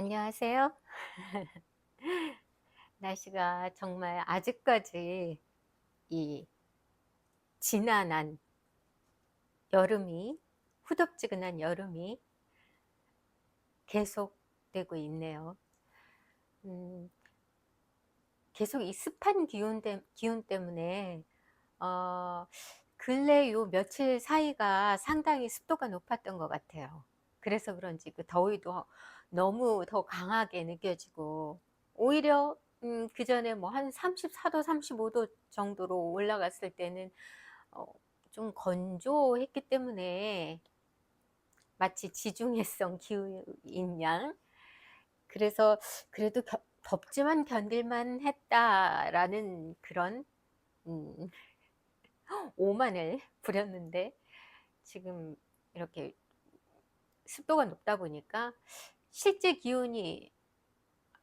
안녕하세요. 날씨가 정말 아직까지 이 지난한 여름이, 후덥지근한 여름이 계속되고 있네요. 음, 계속 이 습한 기운 때문에 어, 근래 요 며칠 사이가 상당히 습도가 높았던 것 같아요. 그래서 그런지 그 더위도 너무 더 강하게 느껴지고, 오히려 그 전에 뭐 한 34도, 35도 정도로 올라갔을 때는 어, 좀 건조했기 때문에 마치 지중해성 기후인 양, 그래서 그래도 덥지만 견딜만 했다라는 그런 음, 오만을 부렸는데, 지금 이렇게 습도가 높다 보니까 실제 기온이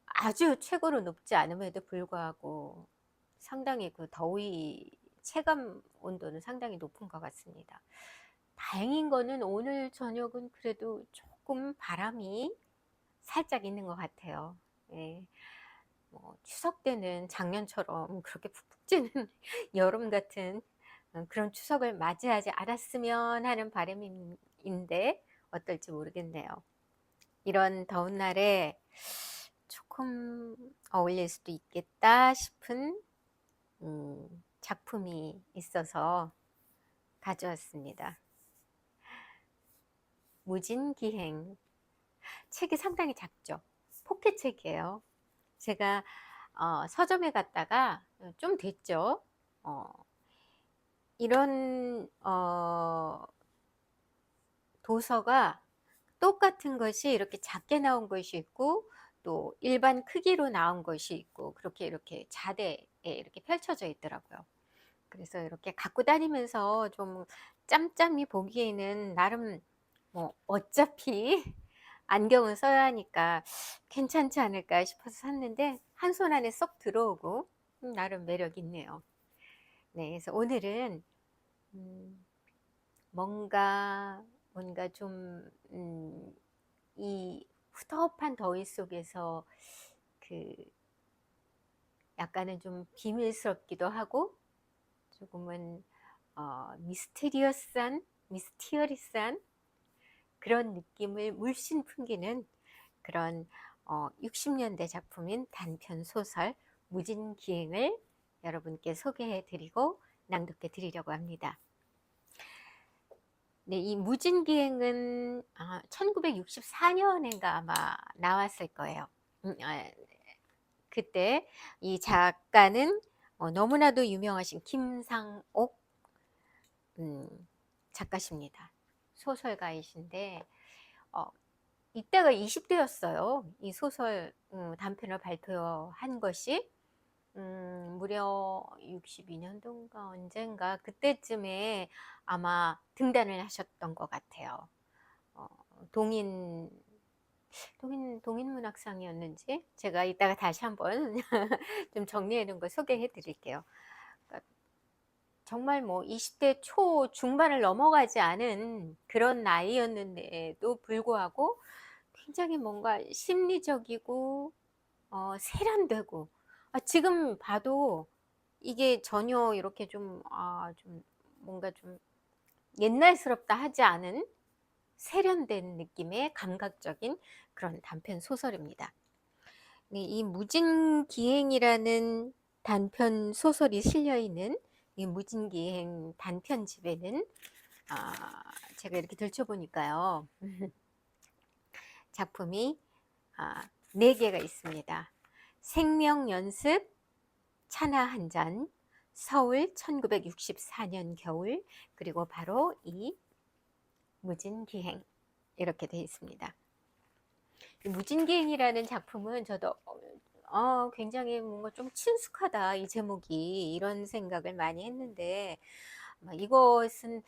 아주 최고로 높지 않음에도 불구하고 상당히 그 더위 체감 온도는 상당히 높은 것 같습니다. 다행인 거는 오늘 저녁은 그래도 조금 바람이 살짝 있는 것 같아요. 예, 뭐 추석 때는 작년처럼 그렇게 푹푹 찌는 여름 같은 그런 추석을 맞이하지 않았으면 하는 바람인데 어떨지 모르겠네요. 이런 더운 날에 조금 어울릴 수도 있겠다 싶은 작품이 있어서 가져왔습니다. 무진기행. 책이 상당히 작죠. 포켓책이에요. 제가 서점에 갔다가 좀 됐죠. 어, 이런 도서가 똑같은 것이 이렇게 작게 나온 것이 있고, 또 일반 크기로 나온 것이 있고, 그렇게 이렇게 자대에 이렇게 펼쳐져 있더라고요. 그래서 이렇게 갖고 다니면서 좀 짬짬이 보기에는 나름 뭐 어차피 안경은 써야 하니까 괜찮지 않을까 싶어서 샀는데, 한 손 안에 쏙 들어오고 나름 매력 있네요. 네, 그래서 오늘은 음, 뭔가 좀 이 후덥한 더위 속에서 그 약간은 좀 비밀스럽기도 하고, 조금은 미스티어리스한 그런 느낌을 물씬 풍기는 그런 60년대 작품인 단편 소설 무진기행을 여러분께 소개해 드리고 낭독해 드리려고 합니다. 네, 이 무진기행은 1964년인가 아마 나왔을 거예요. 그때 이 작가는 너무나도 유명하신 김상옥 작가십니다. 소설가이신데 어, 이때가 20대였어요. 이 소설 단편을 발표한 것이 무려 62년도인가 언젠가 그때쯤에 아마 등단을 하셨던 것 같아요. 어, 동인 동인문학상이었는지 제가 이따가 다시 한번 좀 정리해 놓은 거 소개해 드릴게요. 그러니까 정말 뭐 20대 초 중반을 넘어가지 않은 그런 나이였는데도 불구하고 굉장히 뭔가 심리적이고 세련되고, 지금 봐도 이게 전혀 이렇게 좀 뭔가 좀 옛날스럽다 하지 않은 세련된 느낌의 감각적인 그런 단편 소설입니다. 네, 이 무진기행이라는 단편 소설이 실려 있는 이 무진기행 단편집에는 제가 이렇게 들춰보니까요. 작품이 4개가 있습니다. 생명연습, 차나 한 잔, 서울 1964년 겨울, 그리고 바로 이 무진기행, 이렇게 되어 있습니다. 무진기행이라는 작품은 저도 굉장히 뭔가 좀 친숙하다, 이 제목이, 이런 생각을 많이 했는데, 이것은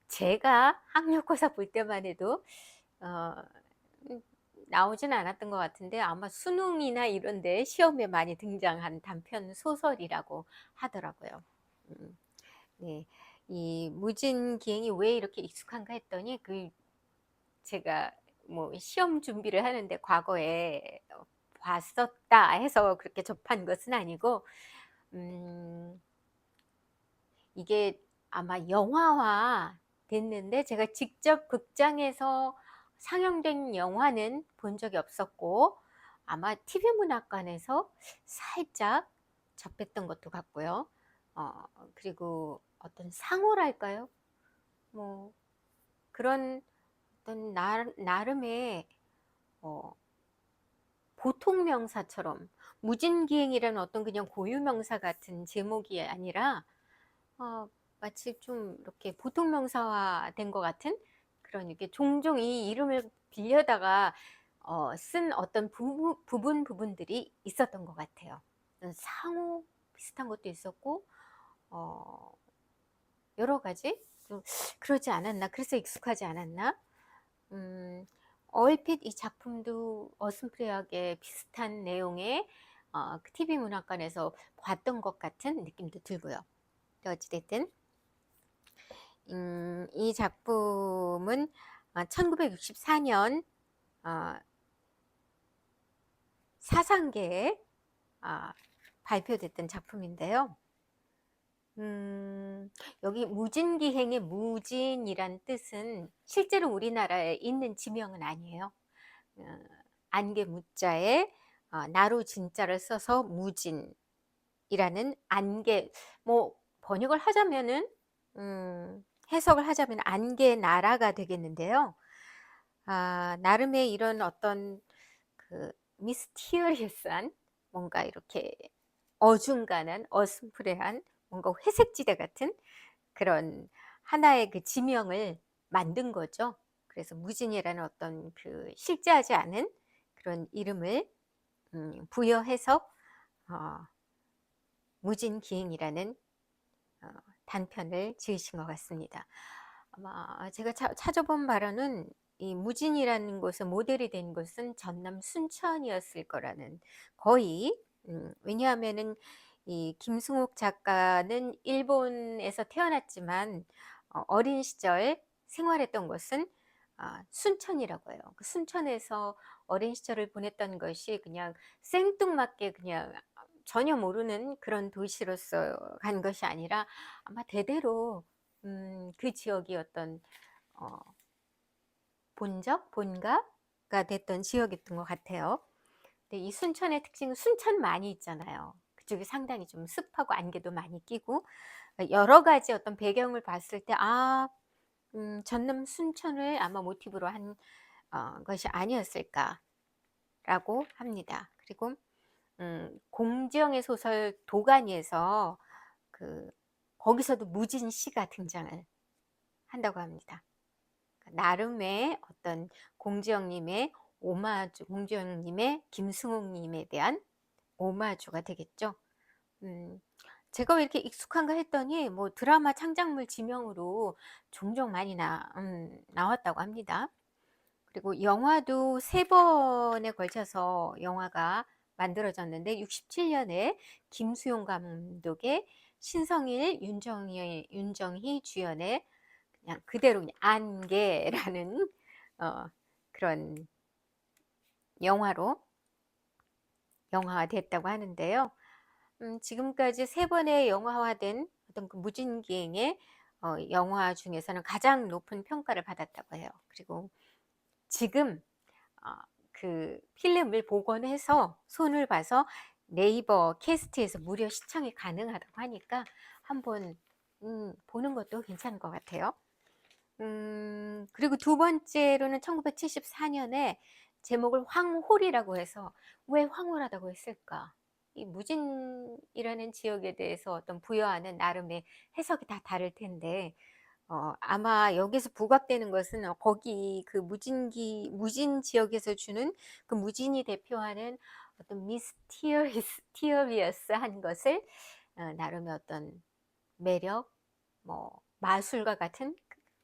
제가 학력고사 볼 때만 해도 어, 나오진 않았던 것 같은데, 아마 수능이나 이런 데 시험에 많이 등장한 단편 소설이라고 하더라고요. 네, 이 무진기행이 왜 이렇게 익숙한가 했더니, 제가 뭐 시험 준비를 하는데 과거에 봤었다 해서 그렇게 접한 것은 아니고, 음 이게 아마 영화화 됐는데 제가 직접 극장에서 상영된 영화는 본 적이 없었고, 아마 TV 문학관에서 살짝 접했던 것도 같고요. 어 그리고 어떤 상호랄까요? 뭐 그런 어떤 나름의 어 보통 명사처럼, 무진기행이라는 어떤 그냥 고유 명사 같은 제목이 아니라 어 마치 좀 이렇게 보통 명사화된 것 같은, 그런, 이렇게 종종 이 이름을 빌려다가 쓴 어떤 부분들이 있었던 것 같아요. 상호 비슷한 것도 있었고, 어 여러 가지 좀 그러지 않았나, 그래서 익숙하지 않았나. 음 얼핏 이 작품도 어슴푸레하게 비슷한 내용의 그 TV 문학관에서 봤던 것 같은 느낌도 들고요. 어찌 됐든 이 작품은 1964년 사상계에 발표됐던 작품인데요. 여기 무진기행의 무진이란 뜻은 실제로 우리나라에 있는 지명은 아니에요. 어, 안개 무자에 나로 진자를 써서 무진이라는, 안개, 뭐 번역을 하자면은 해석을 하자면 안개 나라가 되겠는데요. 나름의 이런 어떤 그 미스티어리어스한, 뭔가 이렇게 어중간한 어슴푸레한 뭔가 회색지대 같은 그런 하나의 그 지명을 만든 거죠. 그래서 무진이라는 어떤 그 실제하지 않은 그런 이름을 부여해서 어, 무진기행이라는 어, 단편을 지으신 것 같습니다. 아마 제가 찾아본 바로는 이 무진이라는 곳에 모델이 된 곳은 전남 순천이었을 거라는, 거의, 왜냐하면은 이 김승옥 작가는 일본에서 태어났지만 어린 시절 생활했던 곳은 순천이라고 해요. 그 순천에서 어린 시절을 보냈던 것이 그냥 생뚱맞게 그냥 전혀 모르는 그런 도시로서 간 것이 아니라 아마 대대로 그 지역이 어떤 어, 본가가 됐던 지역이었던 것 같아요. 근데 이 순천의 특징은 순천 많이 있잖아요. 그쪽이 상당히 좀 습하고 안개도 많이 끼고, 여러 가지 어떤 배경을 봤을 때 전남 순천을 아마 모티브로 한 것이 아니었을까라고 합니다. 그리고 공지영의 소설 도가니에서 거기서도 무진시가 등장을 한다고 합니다. 나름의 어떤 공지영님의 오마주, 공지영님의 김승옥님에 대한 오마주가 되겠죠. 제가 왜 이렇게 익숙한가 했더니 뭐 드라마 창작물 지명으로 종종 많이 나왔다고 합니다. 그리고 영화도 3번에 걸쳐서 영화가 만들어졌는데, 67년에 김수용 감독의, 신성일, 윤정희 주연의 그냥 그대로 그냥 안개라는 그런 영화로 영화가 됐다고 하는데요. 지금까지 3번의 영화화된 어떤 그 무진기행의 영화 중에서는 가장 높은 평가를 받았다고 해요. 그리고 지금 그 필름을 복원해서 손을 봐서 네이버 캐스트에서 무료 시청이 가능하다고 하니까 한번 보는 것도 괜찮을 것 같아요. 그리고 두 번째로는 1974년에 제목을 황홀이라고 해서, 왜 황홀하다고 했을까? 이 무진이라는 지역에 대해서 어떤 부여하는 나름의 해석이 다 다를 텐데, 아마 여기서 부각되는 것은 거기 그 무진 지역에서 주는 그 무진이 대표하는 어떤 미스티어리어스한 것을 나름의 어떤 매력, 뭐 마술과 같은,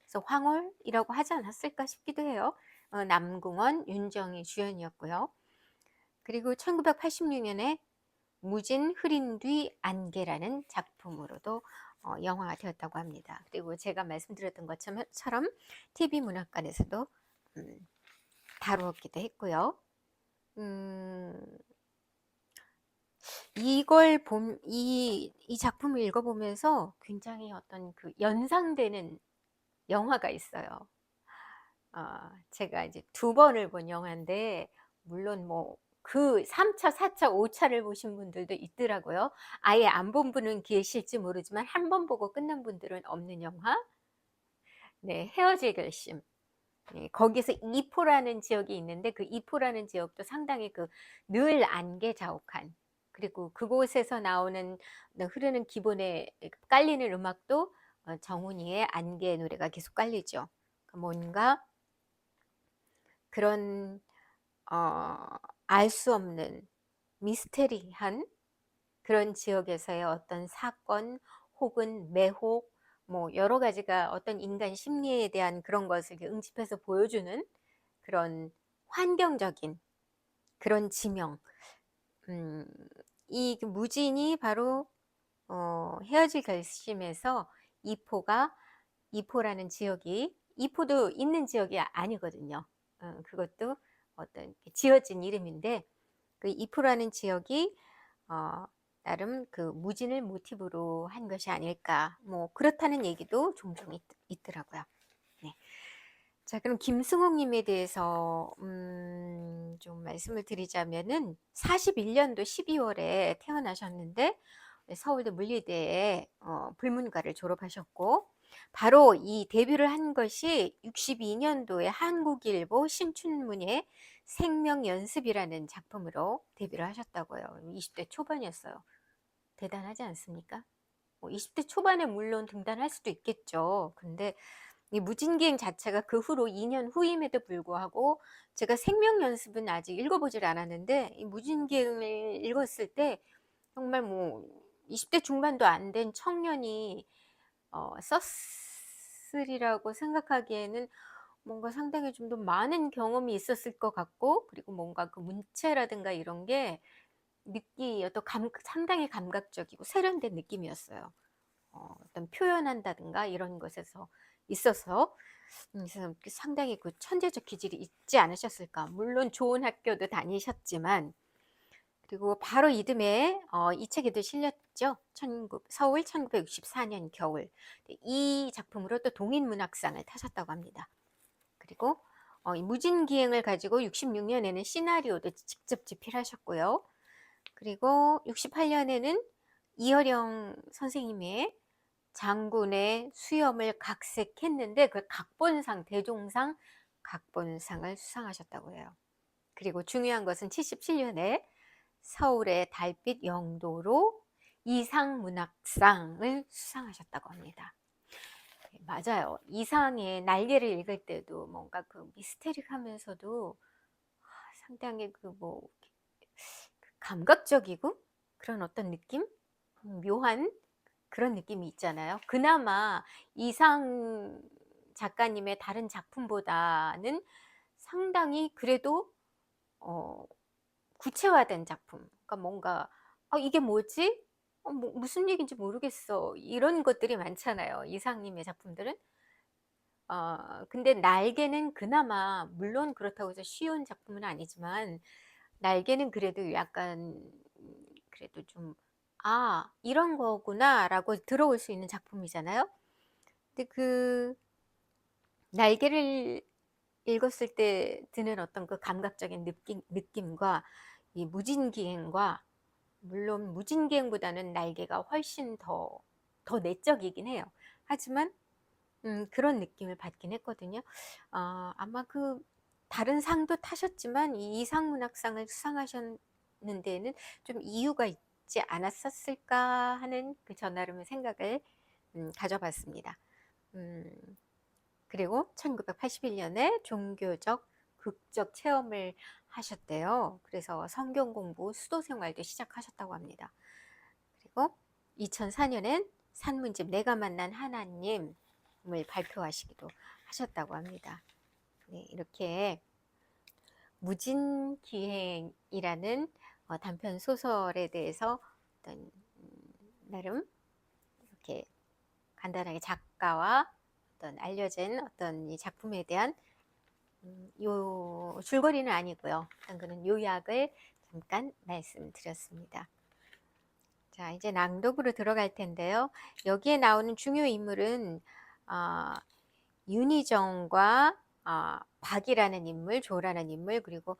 그래서 황홀이라고 하지 않았을까 싶기도 해요. 남궁원, 윤정희 주연이었고요. 그리고 1986년에 무진 흐린 뒤 안개라는 작품으로도 영화가 되었다고 합니다. 그리고 제가 말씀드렸던 것처럼 TV 문학관에서도 다루었기도 했고요. 음, 이걸 이 작품을 읽어보면서 굉장히 어떤 그 연상되는 영화가 있어요. 제가 이제 두 번을 본 영화인데, 물론 뭐 그 3차, 4차, 5차를 보신 분들도 있더라고요. 아예 안 본 분은 계실지 모르지만 한 번 보고 끝난 분들은 없는 영화. 네, 헤어질 결심. 네, 거기서 이포라는 지역이 있는데 그 이포라는 지역도 상당히 그 늘 안개 자욱한, 그리고 그곳에서 나오는 흐르는 기본에 깔리는 음악도 정훈이의 안개 노래가 계속 깔리죠. 뭔가 그런 알 수 없는 미스테리한 그런 지역에서의 어떤 사건 혹은 매혹, 뭐 여러 가지가 어떤 인간 심리에 대한 그런 것을 응집해서 보여주는 그런 환경적인 그런 지명. 음, 이 무진이 바로 헤어질 결심에서 이포가, 이포라는 지역이 이포도 있는 지역이 아니거든요. 그것도 어떤 지어진 이름인데 그 이포라는 지역이 어, 나름 그 무진을 모티브로 한 것이 아닐까, 뭐 그렇다는 얘기도 종종 있더라고요. 네. 자, 그럼 김승옥님에 대해서 좀 말씀을 드리자면은 41년도 12월에 태어나셨는데 서울대 물리대에 불문과를 졸업하셨고, 바로 이 데뷔를 한 것이 62년도에 한국일보 신춘문예 생명연습이라는 작품으로 데뷔를 하셨다고요. 20대 초반이었어요. 대단하지 않습니까? 20대 초반에 물론 등단할 수도 있겠죠. 근데 이 무진기행 자체가 그 후로 2년 후임에도 불구하고, 제가 생명연습은 아직 읽어보질 않았는데 이 무진기행을 읽었을 때 정말 뭐 20대 중반도 안 된 청년이 썼으리라고 생각하기에는 뭔가 상당히 좀 더 많은 경험이 있었을 것 같고, 그리고 뭔가 그 문체라든가 이런 게 또 상당히 감각적이고 세련된 느낌이었어요. 어떤 표현한다든가 이런 것에서 있어서, 그래서 상당히 그 천재적 기질이 있지 않으셨을까. 물론 좋은 학교도 다니셨지만. 그리고 바로 이듬해 이 책에도 실렸죠. 서울 1964년 겨울. 이 작품으로 또 동인문학상을 타셨다고 합니다. 그리고 이 무진기행을 가지고 66년에는 시나리오도 직접 집필하셨고요. 그리고 68년에는 이어령 선생님의 장군의 수염을 각색했는데 그 각본상, 대종상 각본상을 수상하셨다고 해요. 그리고 중요한 것은 77년에 서울의 달빛 영도로 이상문학상을 수상하셨다고 합니다. 맞아요. 이상의 날개를 읽을 때도 뭔가 그 미스테리하면서도 상당히 감각적이고 그런 어떤 느낌? 묘한 그런 느낌이 있잖아요. 그나마 이상 작가님의 다른 작품보다는 상당히 그래도 어, 구체화된 작품. 그러니까 뭔가 이게 뭐지? 무슨 얘기인지 모르겠어. 이런 것들이 많잖아요. 이상님의 작품들은. 근데 날개는 그나마, 물론 그렇다고 해서 쉬운 작품은 아니지만 날개는 그래도 약간 그래도 좀 이런 거구나라고 들어올 수 있는 작품이잖아요. 근데 그 날개를 읽었을 때 드는 어떤 그 감각적인 느낌과 이 무진기행과, 물론 무진기행보다는 날개가 훨씬 더 내적이긴 해요. 하지만 그런 느낌을 받긴 했거든요. 아마 그 다른 상도 타셨지만 이 이상문학상을 수상하셨는 데에는 좀 이유가 있지 않았었을까 하는 그 저 나름의 생각을 가져봤습니다. 음, 그리고 1981년에 종교적 극적 체험을 하셨대요. 그래서 성경 공부, 수도 생활도 시작하셨다고 합니다. 그리고 2004년엔 산문집 내가 만난 하나님을 발표하시기도 하셨다고 합니다. 네, 이렇게 무진기행이라는 단편 소설에 대해서 어떤 나름 이렇게 간단하게 작가와 어떤 알려진 어떤 이 작품에 대한 요 줄거리는 아니고요. 그는 요약을 잠깐 말씀드렸습니다. 자, 이제 낭독으로 들어갈 텐데요. 여기에 나오는 중요 인물은 윤희정과 박이라는 인물, 조라는 인물, 그리고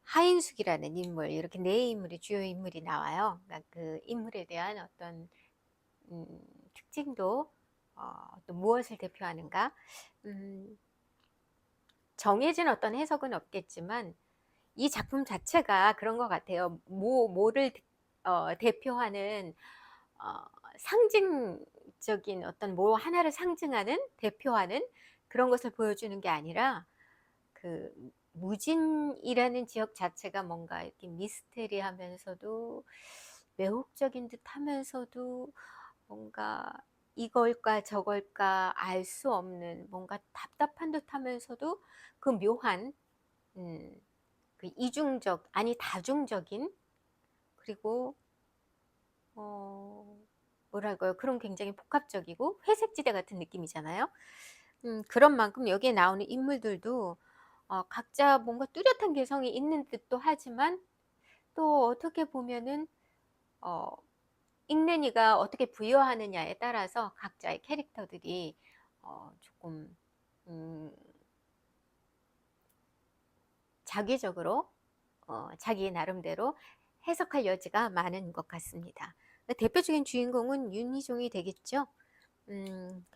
하인숙이라는 인물, 이렇게 네 인물이 주요 인물이 나와요. 그러니까 그 인물에 대한 어떤 특징도 또 무엇을 대표하는가, 정해진 어떤 해석은 없겠지만 이 작품 자체가 그런 것 같아요. 뭐를 대표하는 어, 상징적인 어떤 뭐 하나를 상징하는, 대표하는 그런 것을 보여주는 게 아니라, 그 무진이라는 지역 자체가 뭔가 이렇게 미스테리하면서도 매혹적인 듯 하면서도 뭔가 이걸까 저걸까 알 수 없는, 뭔가 답답한 듯 하면서도 그 묘한, 그 이중적 아니 다중적인, 그리고 뭐랄까요, 그런 굉장히 복합적이고 회색지대 같은 느낌이잖아요. 그런 만큼 여기에 나오는 인물들도 각자 뭔가 뚜렷한 개성이 있는 듯도 하지만, 또 어떻게 보면은 어, 읽는 이가 어떻게 부여하느냐에 따라서 각자의 캐릭터들이 조금 음, 자기적으로 자기 나름대로 해석할 여지가 많은 것 같습니다. 대표적인 주인공은 윤희종이 되겠죠. 음,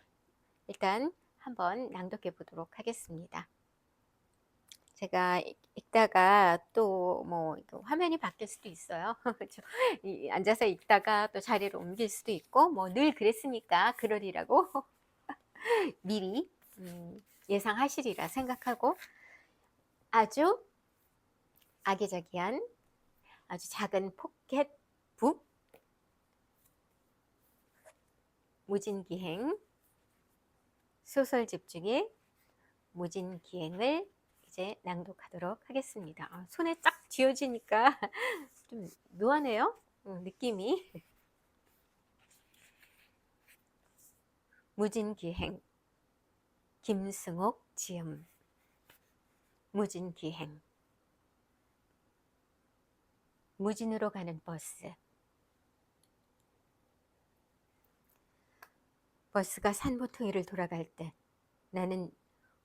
일단 한번 낭독해 보도록 하겠습니다. 제가 읽다가 또 뭐 화면이 바뀔 수도 있어요. 앉아서 읽다가 또 자리를 옮길 수도 있고, 뭐 늘 그랬으니까 그러리라고 미리 예상하시리라 생각하고, 아주 아기자기한 아주 작은 포켓북 무진기행, 소설집 중에 무진기행을 이제 낭독하도록 하겠습니다. 손에 쫙 쥐어지니까 좀 묘하네요. 느낌이. 무진기행, 김승옥 지음. 무진기행. 무진으로 가는 버스. 버스가 산모퉁이를 돌아갈 때 나는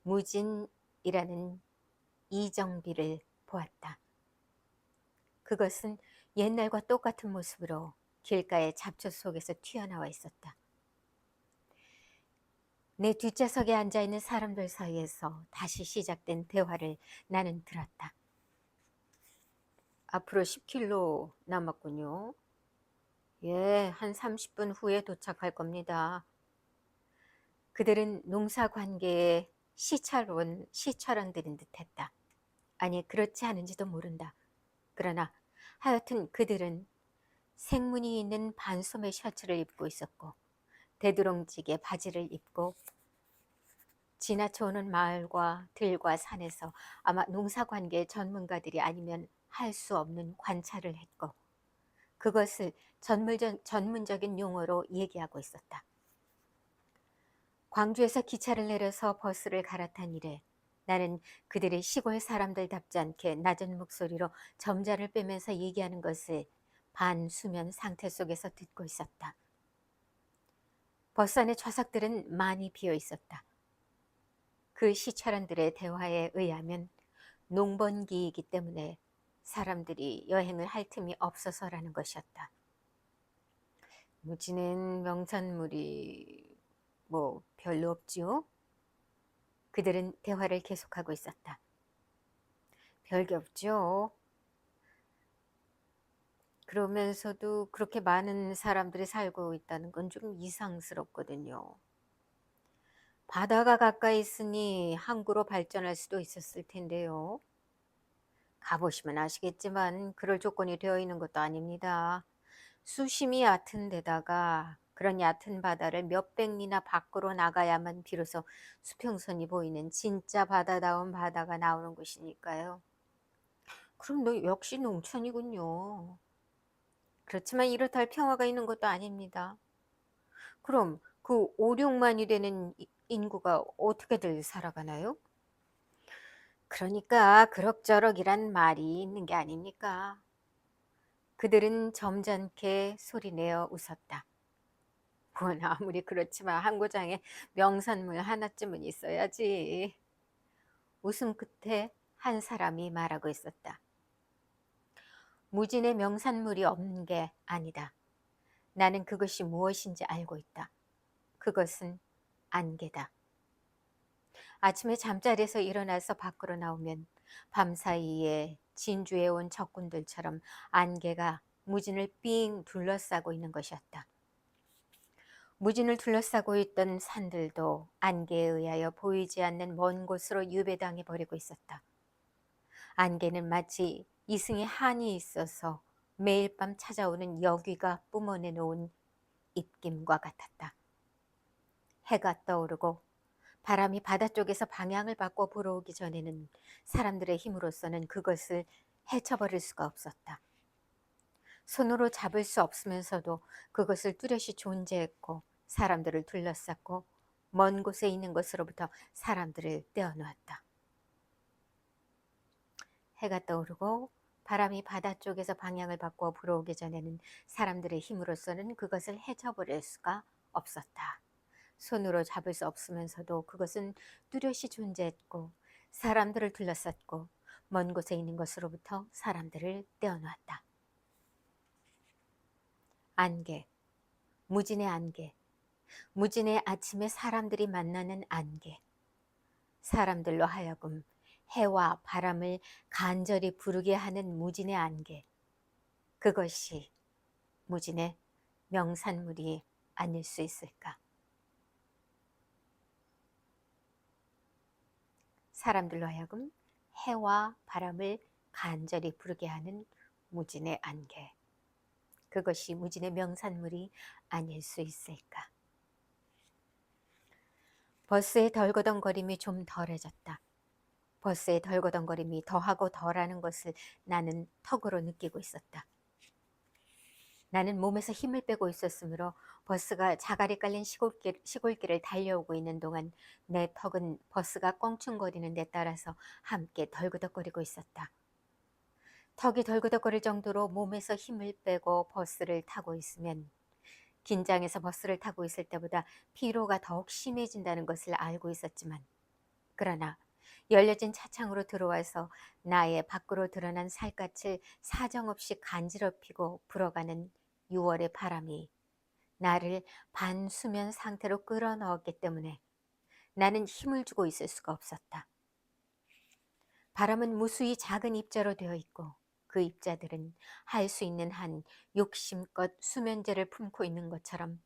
무진이라는 이정비를 보았다. 그것은 옛날과 똑같은 모습으로 길가의 잡초 속에서 튀어나와 있었다. 내 뒷좌석에 앉아있는 사람들 사이에서 다시 시작된 대화를 나는 들었다. 앞으로 10km 남았군요. 예, 한 30분 후에 도착할 겁니다. 그들은 농사관계의 시찰원들인 듯했다. 아니, 그렇지 않은지도 모른다. 그러나 하여튼 그들은 생문이 있는 반소매 셔츠를 입고 있었고 대두렁지게 바지를 입고 지나쳐오는 마을과 들과 산에서 아마 농사관계 전문가들이 아니면 할 수 없는 관찰을 했고 그것을 전문적인 용어로 얘기하고 있었다. 광주에서 기차를 내려서 버스를 갈아탄 이래 나는 그들의 시골 사람들답지 않게 낮은 목소리로 점자를 빼면서 얘기하는 것을 반수면 상태 속에서 듣고 있었다. 버스 안의 좌석들은 많이 비어 있었다. 그 시찰원들의 대화에 의하면 농번기이기 때문에 사람들이 여행을 할 틈이 없어서라는 것이었다. 무지는 명산물이 뭐 별로 없지요? 그들은 대화를 계속하고 있었다. 별게 없죠. 그러면서도 그렇게 많은 사람들이 살고 있다는 건 좀 이상스럽거든요. 바다가 가까이 있으니 항구로 발전할 수도 있었을 텐데요. 가보시면 아시겠지만 그럴 조건이 되어 있는 것도 아닙니다. 수심이 얕은 데다가 그런 얕은 바다를 몇백 리나 밖으로 나가야만 비로소 수평선이 보이는 진짜 바다다운 바다가 나오는 곳이니까요. 그럼 너 역시 농촌이군요. 그렇지만 이렇다 할 평화가 있는 것도 아닙니다. 그럼 그 5, 6만이 되는 인구가 어떻게들 살아가나요? 그러니까 그럭저럭이란 말이 있는 게 아닙니까? 그들은 점잖게 소리내어 웃었다. 뭐 아무리 그렇지만 한 구장에 명산물 하나쯤은 있어야지. 웃음 끝에 한 사람이 말하고 있었다. 무진의 명산물이 없는 게 아니다. 나는 그것이 무엇인지 알고 있다. 그것은 안개다. 아침에 잠자리에서 일어나서 밖으로 나오면 밤사이에 진주에 온 적군들처럼 안개가 무진을 삥 둘러싸고 있는 것이었다. 무진을 둘러싸고 있던 산들도 안개에 의하여 보이지 않는 먼 곳으로 유배당해 버리고 있었다. 안개는 마치 이승에 한이 있어서 매일 밤 찾아오는 여귀가 뿜어내 놓은 입김과 같았다. 해가 떠오르고 바람이 바다 쪽에서 방향을 바꿔 불어오기 전에는 사람들의 힘으로서는 그것을 헤쳐버릴 수가 없었다. 손으로 잡을 수 없으면서도 그것을 뚜렷이 존재했고 사람들을 둘러쌌고 먼 곳에 있는 것으로부터 사람들을 떼어놓았다. 해가 떠오르고 바람이 바다 쪽에서 방향을 바꿔 불어오기 전에는 사람들의 힘으로서는 그것을 헤쳐버릴 수가 없었다. 손으로 잡을 수 없으면서도 그것은 뚜렷이 존재했고 사람들을 둘러쌌고 먼 곳에 있는 것으로부터 사람들을 떼어놓았다. 안개, 무진의 안개, 무진의 아침에 사람들이 만나는 안개. 사람들로 하여금 해와 바람을 간절히 부르게 하는 무진의 안개. 그것이 무진의 명산물이 아닐 수 있을까? 사람들로 하여금 해와 바람을 간절히 부르게 하는 무진의 안개. 그것이 무진의 명산물이 아닐 수 있을까? 버스의 덜거덩거림이 좀 덜해졌다. 버스의 덜거덩거림이 더하고 덜하는 것을 나는 턱으로 느끼고 있었다. 나는 몸에서 힘을 빼고 있었으므로 버스가 자갈이 깔린 시골길을 달려오고 있는 동안 내 턱은 버스가 껑충거리는 데 따라서 함께 덜그덕거리고 있었다. 턱이 덜그덕거릴 정도로 몸에서 힘을 빼고 버스를 타고 있으면 긴장해서 버스를 타고 있을 때보다 피로가 더욱 심해진다는 것을 알고 있었지만, 그러나 열려진 차창으로 들어와서 나의 밖으로 드러난 살갗을 사정없이 간지럽히고 불어가는 6월의 바람이 나를 반수면 상태로 끌어넣었기 때문에 나는 힘을 주고 있을 수가 없었다. 바람은 무수히 작은 입자로 되어 있고 그 입자들은 할 수 있는 한 욕심껏 수면제를 품고 있는 것처럼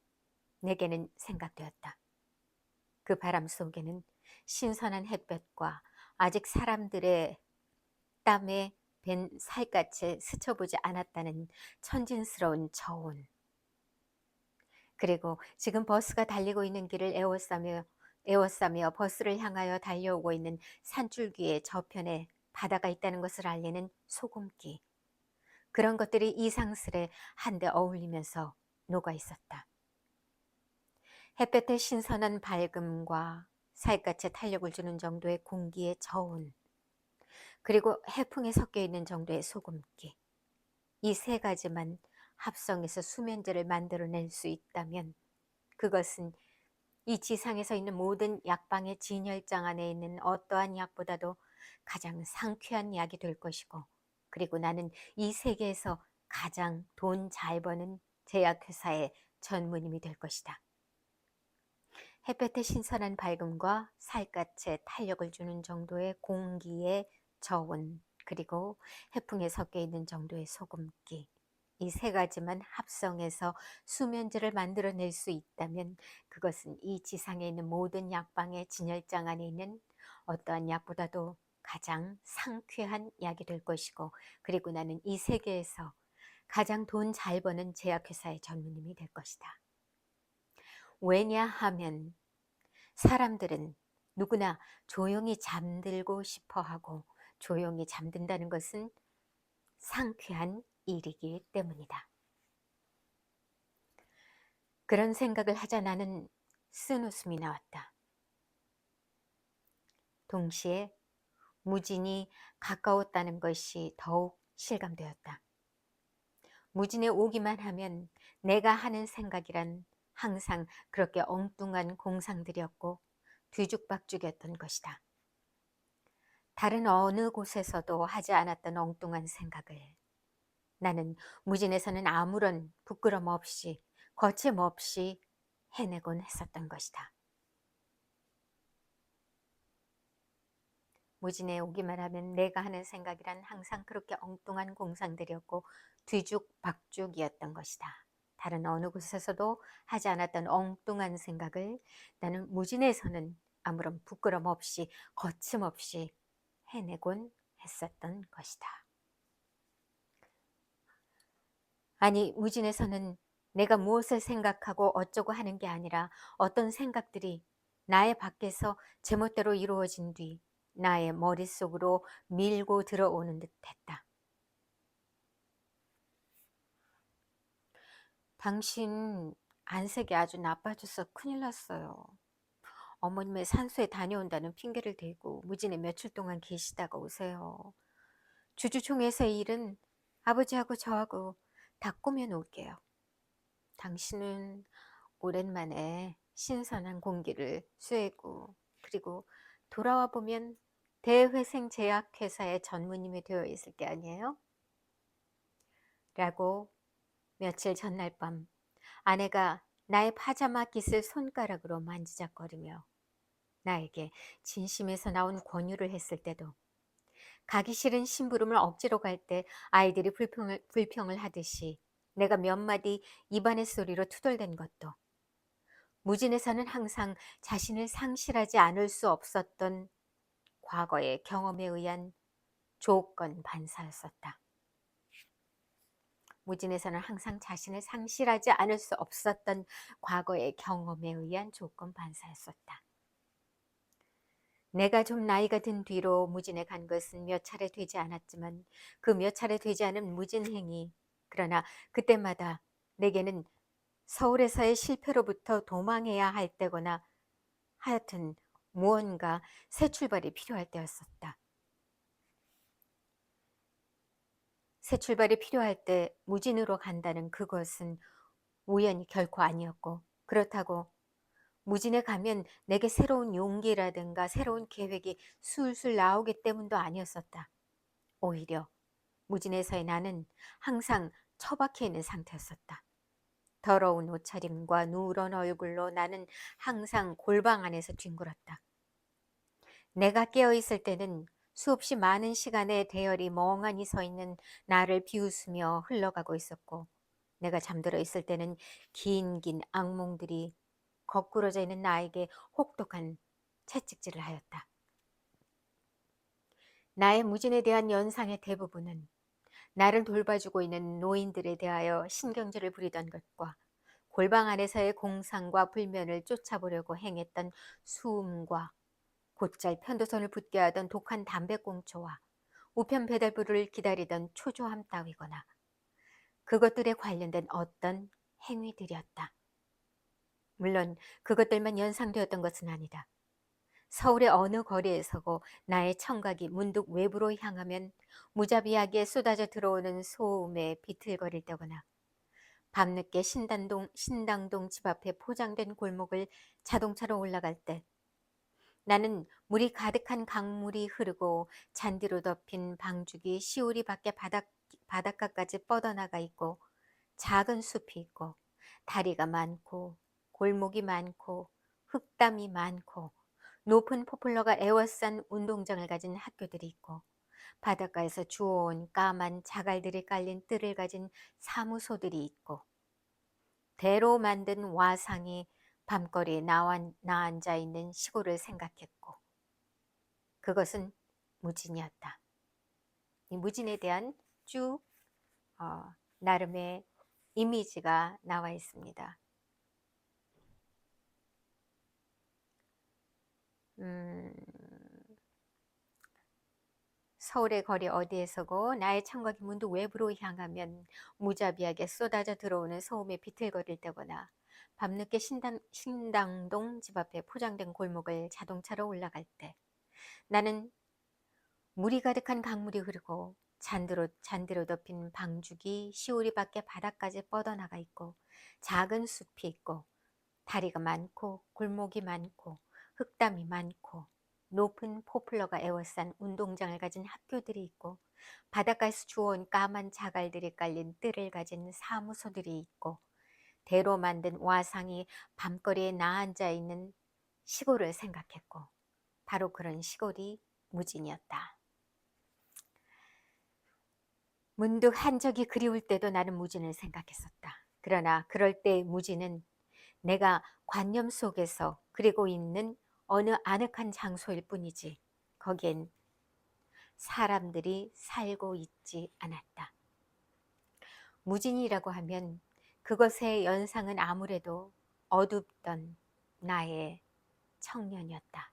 내게는 생각되었다. 그 바람 속에는 신선한 햇볕과 아직 사람들의 땀에 밴 살갗에 스쳐보지 않았다는 천진스러운 저온, 그리고 지금 버스가 달리고 있는 길을 에워싸며 버스를 향하여 달려오고 있는 산줄기의 저편에 바다가 있다는 것을 알리는 소금기, 그런 것들이 이상스레 한데 어울리면서 녹아 있었다. 햇볕의 신선한 밝음과 살갗에 탄력을 주는 정도의 공기의 저온, 그리고 해풍에 섞여 있는 정도의 소금기, 이 세 가지만 합성해서 수면제를 만들어낼 수 있다면 그것은 이 지상에서 있는 모든 약방의 진열장 안에 있는 어떠한 약보다도 가장 상쾌한 약이 될 것이고, 그리고 나는 이 세계에서 가장 돈 잘 버는 제약회사의 전무님이 될 것이다. 햇볕의 신선한 밝음과 살갗에 탄력을 주는 정도의 공기의 저온, 그리고 해풍에 섞여 있는 정도의 소금기, 이 세 가지만 합성해서 수면제를 만들어낼 수 있다면 그것은 이 지상에 있는 모든 약방의 진열장 안에 있는 어떠한 약보다도 가장 상쾌한 약이 될 것이고, 그리고 나는 이 세계에서 가장 돈 잘 버는 제약회사의 전무님이 될 것이다. 왜냐하면 사람들은 누구나 조용히 잠들고 싶어 하고 조용히 잠든다는 것은 상쾌한 일이기 때문이다. 그런 생각을 하자 나는 쓴웃음이 나왔다. 동시에 무진이 가까웠다는 것이 더욱 실감되었다. 무진에 오기만 하면 내가 하는 생각이란 항상 그렇게 엉뚱한 공상들이었고 뒤죽박죽이었던 것이다. 다른 어느 곳에서도 하지 않았던 엉뚱한 생각을 나는 무진에서는 아무런 부끄럼 없이 거침없이 해내곤 했었던 것이다. 무진에 오기만 하면 내가 하는 생각이란 항상 그렇게 엉뚱한 공상들이었고 뒤죽박죽이었던 것이다. 다른 어느 곳에서도 하지 않았던 엉뚱한 생각을 나는 무진에서는 아무런 부끄럼 없이 거침없이 해내곤 했었던 것이다. 아니, 무진에서는 내가 무엇을 생각하고 어쩌고 하는 게 아니라 어떤 생각들이 나의 밖에서 제멋대로 이루어진 뒤 나의 머릿속으로 밀고 들어오는 듯 했다. 당신 안색이 아주 나빠져서 큰일 났어요. 어머님의 산소에 다녀온다는 핑계를 대고 무진에 며칠 동안 계시다가 오세요. 주주총회에서의 일은 아버지하고 저하고 다 꾸며 놓을게요. 당신은 오랜만에 신선한 공기를 쐬고 그리고 돌아와 보면 대회생 제약회사의 전무님이 되어 있을 게 아니에요? 라고 며칠 전날 밤 아내가 나의 파자마 깃을 손가락으로 만지작거리며 나에게 진심에서 나온 권유를 했을 때도 가기 싫은 심부름을 억지로 갈 때 아이들이 불평을 하듯이 내가 몇 마디 입안의 소리로 투덜댄 것도 무진에서는 항상 자신을 상실하지 않을 수 없었던 과거의 경험에 의한 조건 반사였었다. 무진에서는 항상 자신을 상실하지 않을 수 없었던 과거의 경험에 의한 조건 반사였었다. 내가 좀 나이가 든 뒤로 무진에 간 것은 몇 차례 되지 않았지만 그 몇 차례 되지 않은 무진행이 그러나 그때마다 내게는 서울에서의 실패로부터 도망해야 할 때거나 하여튼 무언가 새 출발이 필요할 때였었다. 새 출발이 필요할 때 무진으로 간다는 그것은 우연이 결코 아니었고 그렇다고 무진에 가면 내게 새로운 용기라든가 새로운 계획이 술술 나오기 때문도 아니었었다. 오히려 무진에서의 나는 항상 처박혀 있는 상태였었다. 더러운 옷차림과 누런 얼굴로 나는 항상 골방 안에서 뒹굴었다. 내가 깨어있을 때는 수없이 많은 시간의 대열이 멍하니 서 있는 나를 비웃으며 흘러가고 있었고 내가 잠들어 있을 때는 긴 악몽들이 거꾸러져 있는 나에게 혹독한 채찍질을 하였다. 나의 무진에 대한 연상의 대부분은 나를 돌봐주고 있는 노인들에 대하여 신경질을 부리던 것과 골방 안에서의 공상과 불면을 쫓아보려고 행했던 수음과 곧잘 편도선을 붓게 하던 독한 담배꽁초와 우편 배달부를 기다리던 초조함 따위거나 그것들에 관련된 어떤 행위들이었다. 물론 그것들만 연상되었던 것은 아니다. 서울의 어느 거리에서고 나의 청각이 문득 외부로 향하면 무자비하게 쏟아져 들어오는 소음에 비틀거릴 때거나 밤늦게 신당동 집 앞에 포장된 골목을 자동차로 올라갈 때 나는 물이 가득한 강물이 흐르고 잔디로 덮인 방죽이 시우리 밖에 바닷가까지 뻗어나가 있고 작은 숲이 있고 다리가 많고 골목이 많고 흙담이 많고 높은 포플러가 에워싼 운동장을 가진 학교들이 있고 바닷가에서 주워온 까만 자갈들이 깔린 뜰을 가진 사무소들이 있고 대로 만든 와상이 밤거리에 나앉아 있는 시골을 생각했고 그것은 무진이었다. 이 무진에 대한 쭉 나름의 이미지가 나와 있습니다. 서울의 거리 어디에서고 나의 청각이 문득 외부로 향하면 무자비하게 쏟아져 들어오는 소음에 비틀거릴 때거나 밤늦게 신당동 집 앞에 포장된 골목을 자동차로 올라갈 때 나는 물이 가득한 강물이 흐르고 잔디로 덮인 방죽이 시우리 밖에 바닥까지 뻗어나가 있고 작은 숲이 있고 다리가 많고 골목이 많고 흙담이 많고 높은 포플러가 에워싼 운동장을 가진 학교들이 있고 바닷가에서 주워온 까만 자갈들이 깔린 뜰을 가진 사무소들이 있고 대로 만든 와상이 밤거리에 나앉아 있는 시골을 생각했고 바로 그런 시골이 무진이었다. 문득 한 적이 그리울 때도 나는 무진을 생각했었다. 그러나 그럴 때의 무진은 내가 관념 속에서 그리고 있는 어느 아늑한 장소일 뿐이지 거기엔 사람들이 살고 있지 않았다. 무진이라고 하면 그것의 연상은 아무래도 어둡던 나의 청년이었다.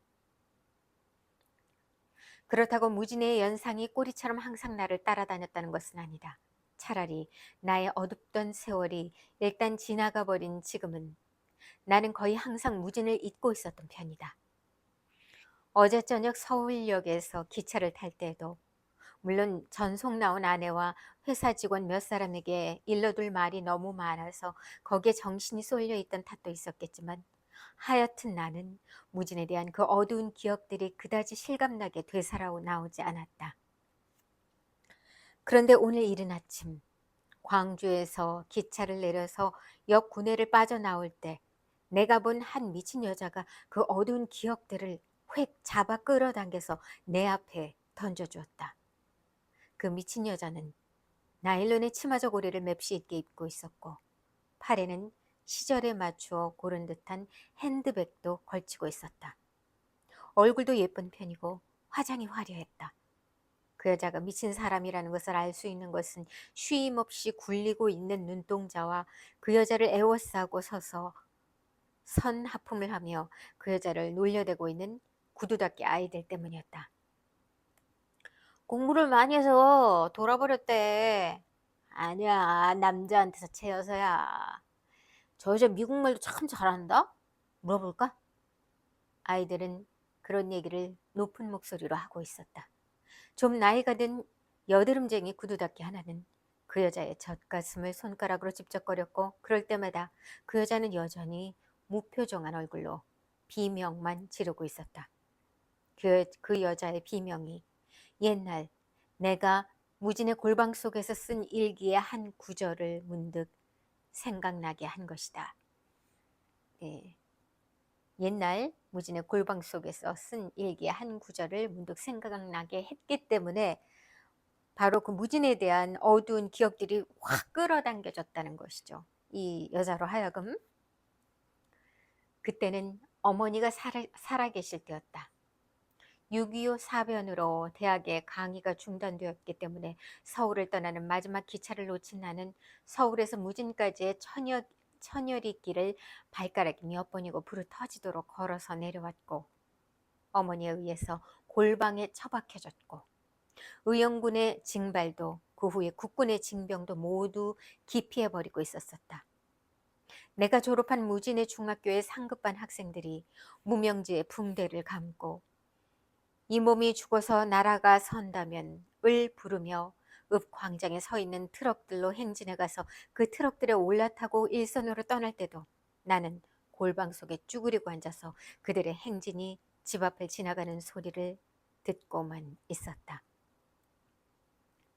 그렇다고 무진의 연상이 꼬리처럼 항상 나를 따라다녔다는 것은 아니다. 차라리 나의 어둡던 세월이 일단 지나가 버린 지금은 나는 거의 항상 무진을 잊고 있었던 편이다. 어제 저녁 서울역에서 기차를 탈 때에도 물론 전속 나온 아내와 회사 직원 몇 사람에게 일러둘 말이 너무 많아서 거기에 정신이 쏠려 있던 탓도 있었겠지만 하여튼 나는 무진에 대한 그 어두운 기억들이 그다지 실감나게 되살아 나오지 않았다. 그런데 오늘 이른 아침 광주에서 기차를 내려서 역 구내를 빠져나올 때 내가 본 한 미친 여자가 그 어두운 기억들을 휙 잡아 끌어당겨서 내 앞에 던져주었다. 그 미친 여자는 나일론의 치마 저고리를 맵시 있게 입고 있었고 팔에는 시절에 맞추어 고른 듯한 핸드백도 걸치고 있었다. 얼굴도 예쁜 편이고 화장이 화려했다. 그 여자가 미친 사람이라는 것을 알 수 있는 것은 쉼없이 굴리고 있는 눈동자와 그 여자를 에워싸고 서서 선 하품을 하며 그 여자를 놀려대고 있는 구두닦이 아이들 때문이었다. 공부를 많이 해서 돌아버렸대. 아니야, 남자한테서 채여서야. 저 여자 미국말도 참 잘한다? 물어볼까? 아이들은 그런 얘기를 높은 목소리로 하고 있었다. 좀 나이가 든 여드름쟁이 구두닦이 하나는 그 여자의 젖가슴을 손가락으로 집적거렸고 그럴 때마다 그 여자는 여전히 무표정한 얼굴로 비명만 지르고 있었다. 그 여자의 비명이 옛날 내가 무진의 골방 속에서 쓴 일기의 한 구절을 문득 생각나게 한 것이다. 네. 옛날 무진의 골방 속에서 쓴 일기의 한 구절을 문득 생각나게 했기 때문에 바로 그 무진에 대한 어두운 기억들이 확 끌어당겨졌다는 것이죠. 이 여자로 하여금. 그때는 어머니가 살아계실 때였다. 6.25 사변으로 대학의 강의가 중단되었기 때문에 서울을 떠나는 마지막 기차를 놓친 나는 서울에서 무진까지의 천여리 길을 발가락이 몇 번이고 불을 터지도록 걸어서 내려왔고 어머니에 의해서 골방에 처박혀졌고 의영군의 징발도 그 후에 국군의 징병도 모두 기피해버리고 있었었다. 내가 졸업한 무진의 중학교의 상급반 학생들이 무명지의 붕대를 감고 이 몸이 죽어서 나라가 선다면 을 부르며 읍 광장에 서 있는 트럭들로 행진해 가서 그 트럭들에 올라타고 일선으로 떠날 때도 나는 골방 속에 쭈그리고 앉아서 그들의 행진이 집 앞을 지나가는 소리를 듣고만 있었다.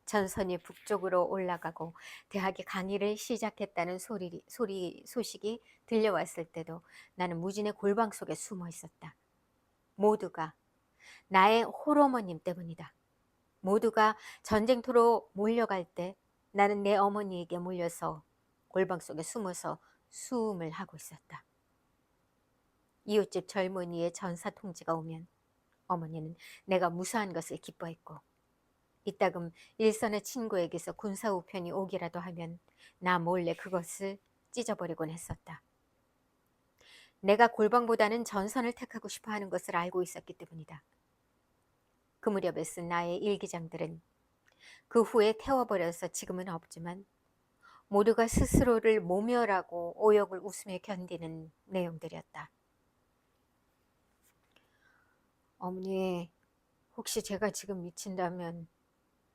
전선이 북쪽으로 올라가고 대학이 강의를 시작했다는 소식이 들려왔을 때도 나는 무진의 골방 속에 숨어 있었다. 모두가 나의 홀어머님 때문이다. 모두가 전쟁터로 몰려갈 때 나는 내 어머니에게 몰려서 골방 속에 숨어서 수음을 하고 있었다. 이웃집 젊은이의 전사 통지가 오면 어머니는 내가 무사한 것을 기뻐했고 이따금 일선의 친구에게서 군사 우편이 오기라도 하면 나 몰래 그것을 찢어버리곤 했었다. 내가 골방보다는 전선을 택하고 싶어 하는 것을 알고 있었기 때문이다. 그 무렵에 쓴 나의 일기장들은 그 후에 태워버려서 지금은 없지만 모두가 스스로를 모멸하고 오역을 웃으며 견디는 내용들이었다. 어머니, 혹시 제가 지금 미친다면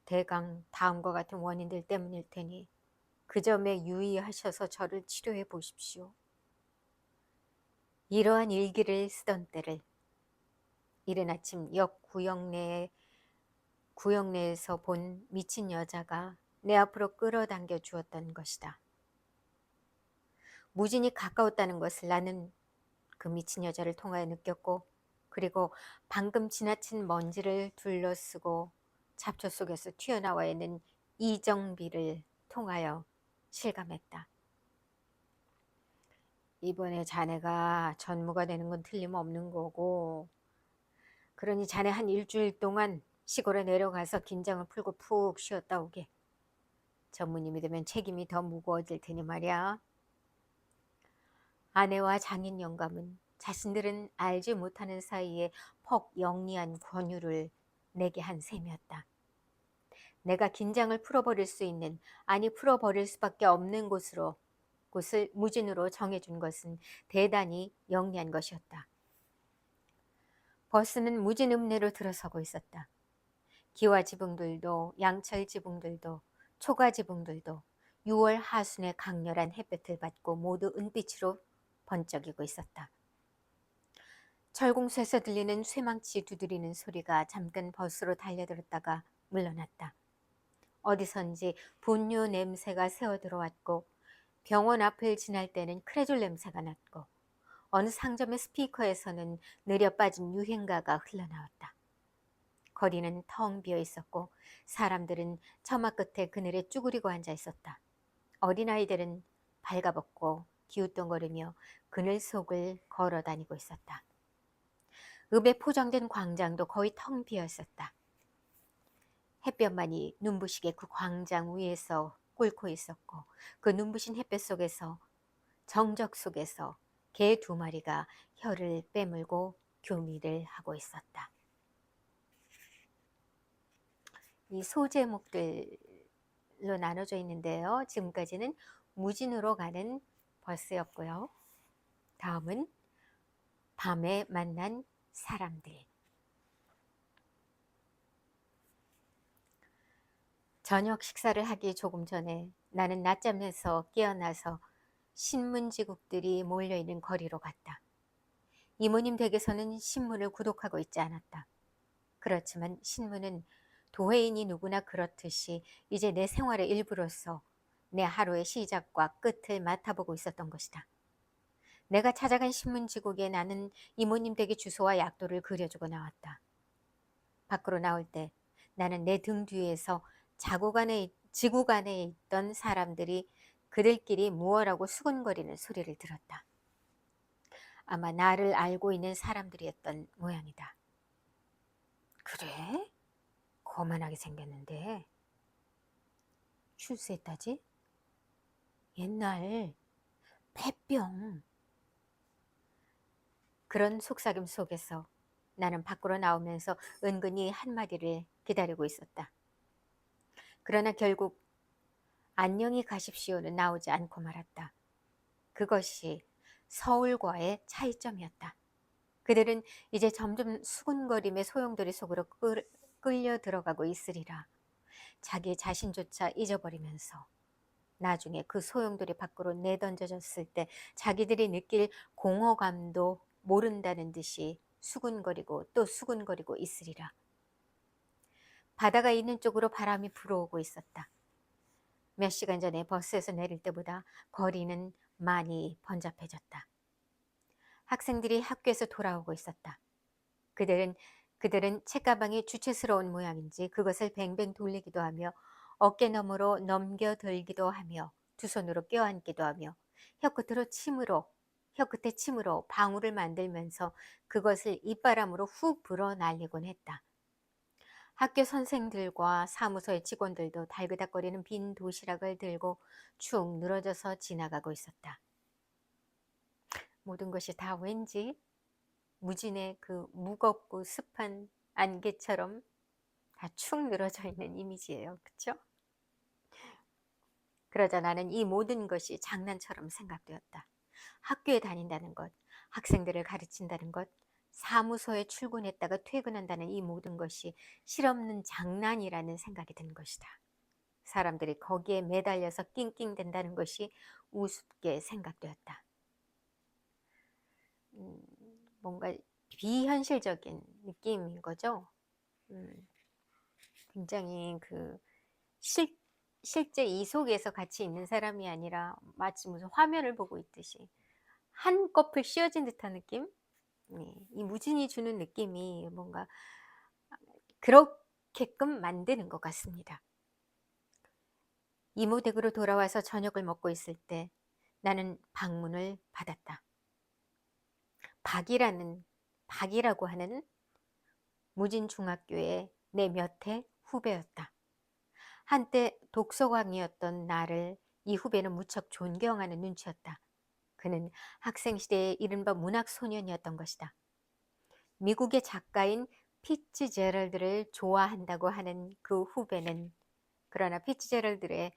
대강 다음과 같은 원인들 때문일 테니 그 점에 유의하셔서 저를 치료해 보십시오. 이러한 일기를 쓰던 때를 이른 아침 역 구역내에서 본 미친 여자가 내 앞으로 끌어당겨 주었던 것이다. 무진이 가까웠다는 것을 나는 그 미친 여자를 통하여 느꼈고, 그리고 방금 지나친 먼지를 둘러쓰고 잡초 속에서 튀어나와 있는 이정비를 통하여 실감했다. 이번에 자네가 전무가 되는 건 틀림없는 거고, 그러니 자네 한 일주일 동안 시골에 내려가서 긴장을 풀고 푹 쉬었다 오게. 전무님이 되면 책임이 더 무거워질 테니 말이야. 아내와 장인 영감은 자신들은 알지 못하는 사이에 퍽 영리한 권유를 내게 한 셈이었다. 내가 긴장을 풀어버릴 수 있는, 아니 풀어버릴 수밖에 없는 곳을 무진으로 정해준 것은 대단히 영리한 것이었다. 버스는 무진 읍내로 들어서고 있었다. 기와 지붕들도 양철 지붕들도 초가 지붕들도 6월 하순의 강렬한 햇볕을 받고 모두 은빛으로 번쩍이고 있었다. 철공소에서 들리는 쇠망치 두드리는 소리가 잠깐 버스로 달려들었다가 물러났다. 어디선지 분유 냄새가 새어 들어왔고, 병원 앞을 지날 때는 크레졸 냄새가 났고, 어느 상점의 스피커에서는 느려 빠진 유행가가 흘러나왔다. 거리는 텅 비어 있었고 사람들은 처마 끝에 그늘에 쭈그리고 앉아 있었다. 어린아이들은 발가벗고 기웃덩거리며 그늘 속을 걸어 다니고 있었다. 읍에 포장된 광장도 거의 텅 비어 있었다. 햇볕만이 눈부시게 그 광장 위에서 꿇고 있었고, 그 눈부신 햇볕 속에서, 정적 속에서 개 2마리가 혀를 빼물고 교미를 하고 있었다. 이 소제목들로 나눠져 있는데요. 지금까지는 무진으로 가는 버스였고요. 다음은 밤에 만난 사람들. 저녁 식사를 하기 조금 전에 나는 낮잠에서 깨어나서 신문지국들이 몰려있는 거리로 갔다. 이모님 댁에서는 신문을 구독하고 있지 않았다. 그렇지만 신문은 도회인이 누구나 그렇듯이 이제 내 생활의 일부로서 내 하루의 시작과 끝을 맡아보고 있었던 것이다. 내가 찾아간 신문지국에 나는 이모님 댁의 주소와 약도를 그려주고 나왔다. 밖으로 나올 때 나는 내 등 뒤에서 지구간에 있던 사람들이 그들끼리 무엇라고 수군거리는 소리를 들었다. 아마 나를 알고 있는 사람들이었던 모양이다. 그래? 거만하게 생겼는데 출세했다지? 옛날 폐병. 그런 속삭임 속에서 나는 밖으로 나오면서 은근히 한마디를 기다리고 있었다. 그러나 결국 안녕히 가십시오는 나오지 않고 말았다. 그것이 서울과의 차이점이었다. 그들은 이제 점점 수군거림의 소용돌이 속으로 끌려 들어가고 있으리라. 자기 자신조차 잊어버리면서 나중에 그 소용돌이 밖으로 내던져졌을 때 자기들이 느낄 공허감도 모른다는 듯이 수군거리고 또 수군거리고 있으리라. 바다가 있는 쪽으로 바람이 불어오고 있었다. 몇 시간 전에 버스에서 내릴 때보다 거리는 많이 번잡해졌다. 학생들이 학교에서 돌아오고 있었다. 그들은 책가방이 주체스러운 모양인지 그것을 뱅뱅 돌리기도 하며 어깨 너머로 넘겨들기도 하며 두 손으로 껴안기도 하며 혀끝에 침으로 방울을 만들면서 그것을 입바람으로 훅 불어 날리곤 했다. 학교 선생들과 사무소의 직원들도 달그닥거리는 빈 도시락을 들고 축 늘어져서 지나가고 있었다. 모든 것이 다 왠지 무진의 그 무겁고 습한 안개처럼 다 축 늘어져 있는 이미지예요. 그렇죠? 그러자 나는 이 모든 것이 장난처럼 생각되었다. 학교에 다닌다는 것, 학생들을 가르친다는 것, 사무소에 출근했다가 퇴근한다는 이 모든 것이 실없는 장난이라는 생각이 든 것이다. 사람들이 거기에 매달려서 낑낑댄다는 것이 우습게 생각되었다. 음, 뭔가 비현실적인 느낌인 거죠. 굉장히 실제 이 속에서 같이 있는 사람이 아니라 마치 무슨 화면을 보고 있듯이 한꺼풀 씌어진 듯한 느낌? 네, 이 무진이 주는 느낌이 뭔가 그렇게끔 만드는 것 같습니다. 이모 댁으로 돌아와서 저녁을 먹고 있을 때 나는 방문을 받았다. 박이라고 하는 무진중학교의 내 몇 해 후배였다. 한때 독서광이었던 나를 이 후배는 무척 존경하는 눈치였다. 그는 학생 시대의 이른바 문학소년이었던 것이다. 미국의 작가인 피츠제럴드를 좋아한다고 하는 그 후배는 그러나 피츠제럴드의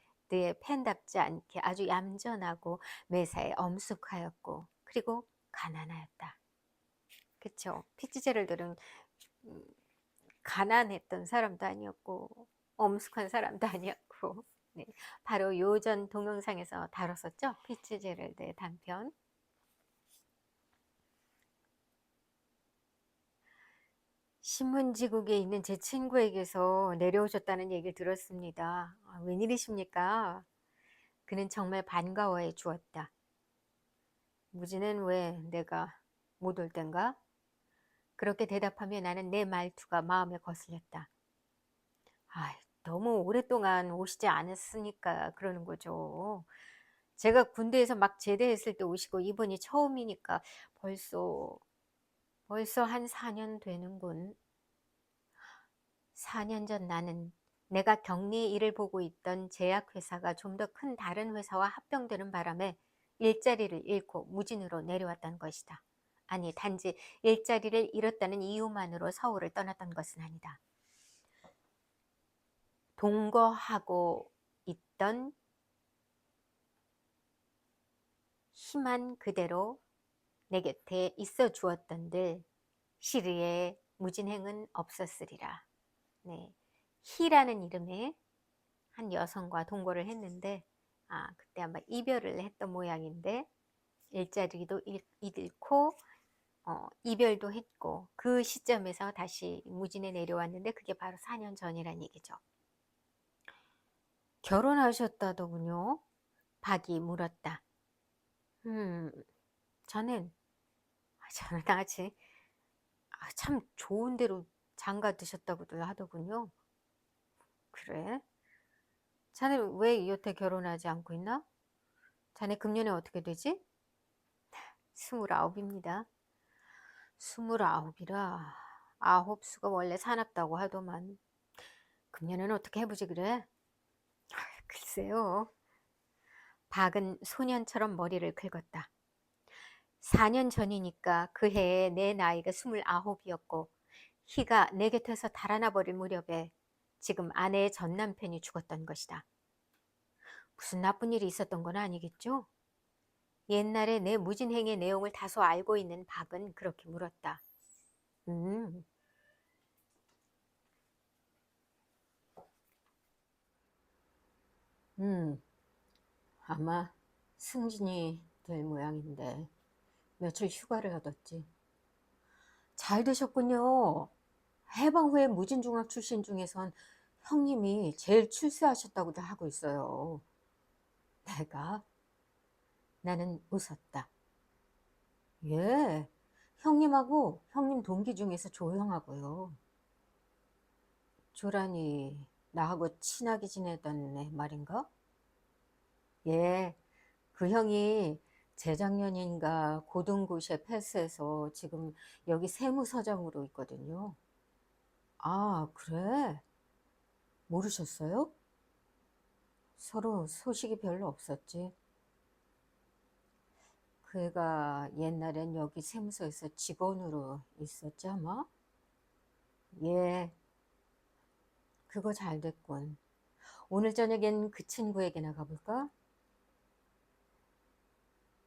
팬답지 않게 아주 얌전하고 매사에 엄숙하였고 그리고 가난하였다. 그쵸? 피츠제럴드는 음, 가난했던 사람도 아니었고 엄숙한 사람도 아니었고 네, 바로 요전 동영상에서 다뤘었죠. 피츠제럴드의 단편. 신문지국에 있는 제 친구에게서 내려오셨다는 얘기를 들었습니다. 아, 웬일이십니까? 그는 정말 반가워해 주었다. 무지는 왜 내가 못 올 땐가? 그렇게 대답하며 나는 내 말투가 마음에 거슬렸다. 아, 너무 오랫동안 오시지 않았으니까 그러는 거죠. 제가 군대에서 막 제대했을 때 오시고 이번이 처음이니까 벌써 한 4년 되는군. 4년 전 나는 내가 격리의 일을 보고 있던 제약회사가 좀 더 큰 다른 회사와 합병되는 바람에 일자리를 잃고 무진으로 내려왔던 것이다. 아니, 단지 일자리를 잃었다는 이유만으로 서울을 떠났던 것은 아니다. 동거하고 있던 희만 그대로 내 곁에 있어 주었던들 시리에 무진행은 없었으리라. 네, 희라는 이름의 한 여성과 동거를 했는데 그때 아마 이별을 했던 모양인데 일자리도 잃고 이별도 했고 그 시점에서 다시 무진에 내려왔는데 그게 바로 4년 전이란 얘기죠. 결혼하셨다더군요. 박이 물었다. 저는 아직 참 좋은 데로 장가 드셨다고들 하더군요. 그래? 자네 왜 여태 결혼하지 않고 있나? 자네 금년에 어떻게 되지? 29입니다. 29이라 아홉 수가 원래 사납다고 하더만 금년에는 어떻게 해보지 그래? 글쎄요. 박은 소년처럼 머리를 긁었다. 4년 전이니까 그 해에 내 나이가 29이었고 희가 내 곁에서 달아나 버릴 무렵에 지금 아내의 전 남편이 죽었던 것이다. 무슨 나쁜 일이 있었던 건 아니겠죠? 옛날에 내 무진행의 내용을 다소 알고 있는 박은 그렇게 물었다. 음, 음, 아마 승진이 될 모양인데 며칠 휴가를 얻었지. 잘 되셨군요. 해방 후에 무진중학 출신 중에선 형님이 제일 출세하셨다고도 하고 있어요. 내가? 나는 웃었다. 예, 형님하고 형님 동기 중에서 조형하고요. 조란이 나하고 친하게 지내던 애 말인가? 예, 그 형이 재작년인가 고등고시에 패스해서 지금 여기 세무서장으로 있거든요. 아, 그래? 모르셨어요? 서로 소식이 별로 없었지. 그 애가 옛날엔 여기 세무서에서 직원으로 있었지 아마? 예, 그거 잘 됐군. 오늘 저녁엔 그 친구에게나 가볼까?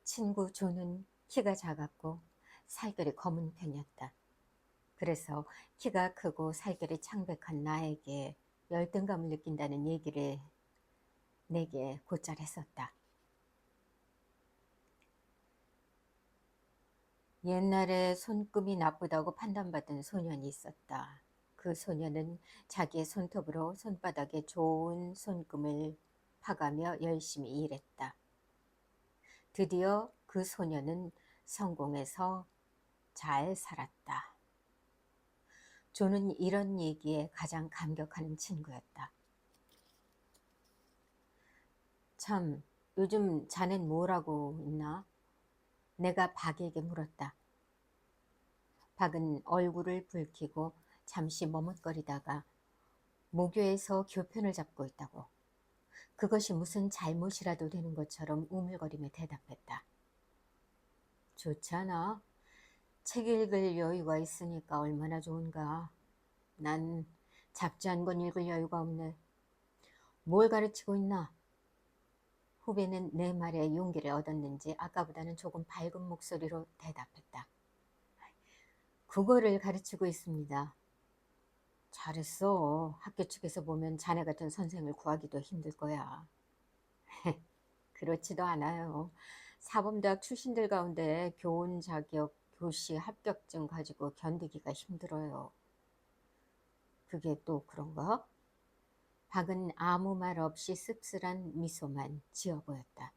친구 조는 키가 작았고 살결이 검은 편이었다. 그래서 키가 크고 살결이 창백한 나에게 열등감을 느낀다는 얘기를 내게 곧잘 했었다. 옛날에 손금이 나쁘다고 판단받은 소년이 있었다. 그 소년은 자기의 손톱으로 손바닥에 좋은 손금을 파가며 열심히 일했다. 드디어 그 소년은 성공해서 잘 살았다. 조는 이런 얘기에 가장 감격하는 친구였다. 참, 요즘 자넨 뭘 하고 있나? 내가 박에게 물었다. 박은 얼굴을 붉히고 잠시 머뭇거리다가 모교에서 교편을 잡고 있다고. 그것이 무슨 잘못이라도 되는 것처럼 우물거리며 대답했다. 좋잖아. 책 읽을 여유가 있으니까 얼마나 좋은가. 난 잡지한 권 읽을 여유가 없네. 뭘 가르치고 있나? 후배는 내 말에 용기를 얻었는지 아까보다는 조금 밝은 목소리로 대답했다. 국어를 가르치고 있습니다. 잘했어. 학교 측에서 보면 자네 같은 선생을 구하기도 힘들 거야. 그렇지도 않아요. 사범대학 출신들 가운데 교원 자격, 교시 합격증 가지고 견디기가 힘들어요. 그게 또 그런가? 박은 아무 말 없이 씁쓸한 미소만 지어 보였다.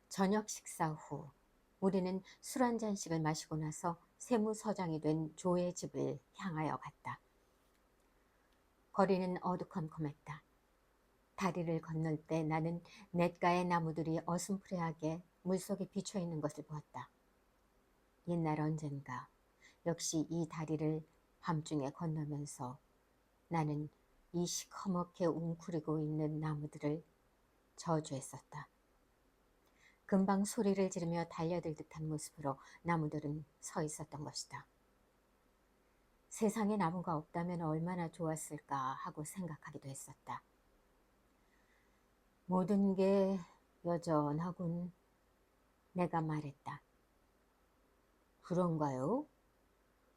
저녁 식사 후 우리는 술 한 잔씩을 마시고 나서 세무서장이 된 조의 집을 향하여 갔다. 거리는 어두컴컴했다. 다리를 건널 때 나는 냇가의 나무들이 어슴푸레하게 물속에 비쳐 있는 것을 보았다. 옛날 언젠가 역시 이 다리를 밤중에 건너면서 나는 이 시커멓게 웅크리고 있는 나무들을 저주했었다. 금방 소리를 지르며 달려들 듯한 모습으로 나무들은 서 있었던 것이다. 세상에 나무가 없다면 얼마나 좋았을까 하고 생각하기도 했었다. 모든 게 여전하군. 내가 말했다. 그런가요?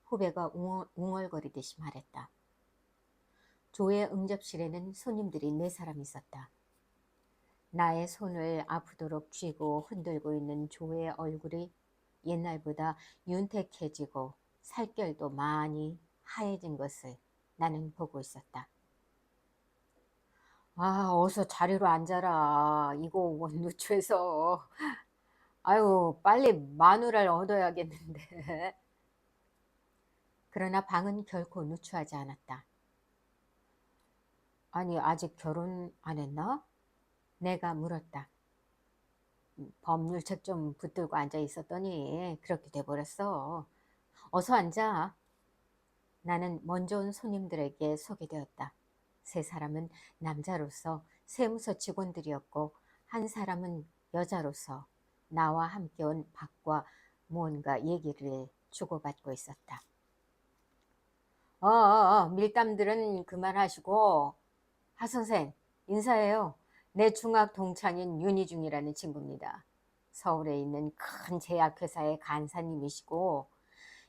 후배가 웅얼거리듯이 말했다. 조의 응접실에는 손님들이 4사람 있었다. 나의 손을 아프도록 쥐고 흔들고 있는 조의 얼굴이 옛날보다 윤택해지고 살결도 많이 하얘진 것을 나는 보고 있었다. 아, 어서 자리로 앉아라. 이거 원 누추해서. 아유, 빨리 마누라를 얻어야겠는데. 그러나 방은 결코 누추하지 않았다. 아니, 아직 결혼 안 했나? 내가 물었다. 법률책 좀 붙들고 앉아 있었더니 그렇게 돼버렸어. 어서 앉아. 나는 먼저 온 손님들에게 소개되었다. 3사람은 남자로서 세무서 직원들이었고 한 사람은 여자로서 나와 함께 온 박과 무언가 얘기를 주고받고 있었다. 밀담들은 그만하시고 하 선생 인사해요. 내 중학 동창인 윤희중이라는 친구입니다. 서울에 있는 큰 제약회사의 간사님이시고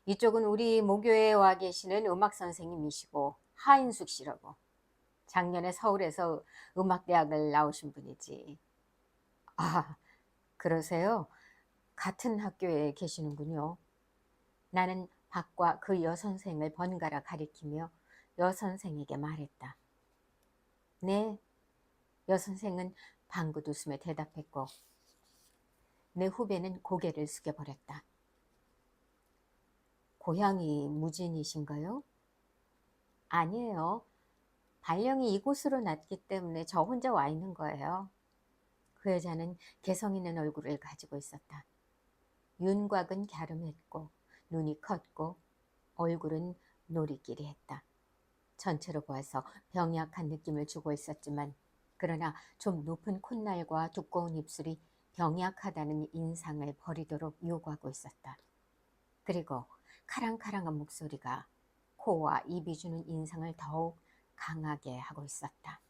이쪽은 우리 모교에 와 계시는 음악 선생님이시고 하인숙 씨라고. 작년에 서울에서 음악대학을 나오신 분이지. 아, 그러세요? 같은 학교에 계시는군요. 나는 박과 그 여선생을 번갈아 가리키며 여선생에게 말했다. 네, 여선생은 방긋 웃으며 대답했고 내 후배는 고개를 숙여버렸다. 고향이 무진이신가요? 아니에요. 발령이 이곳으로 났기 때문에 저 혼자 와 있는 거예요. 그 여자는 개성 있는 얼굴을 가지고 있었다. 윤곽은 갸름했고 눈이 컸고 얼굴은 노리끼리했다. 전체로 보아서 병약한 느낌을 주고 있었지만 그러나 좀 높은 콧날과 두꺼운 입술이 병약하다는 인상을 버리도록 요구하고 있었다. 그리고 카랑카랑한 목소리가 코와 입이 주는 인상을 더욱 강하게 하고 있었다.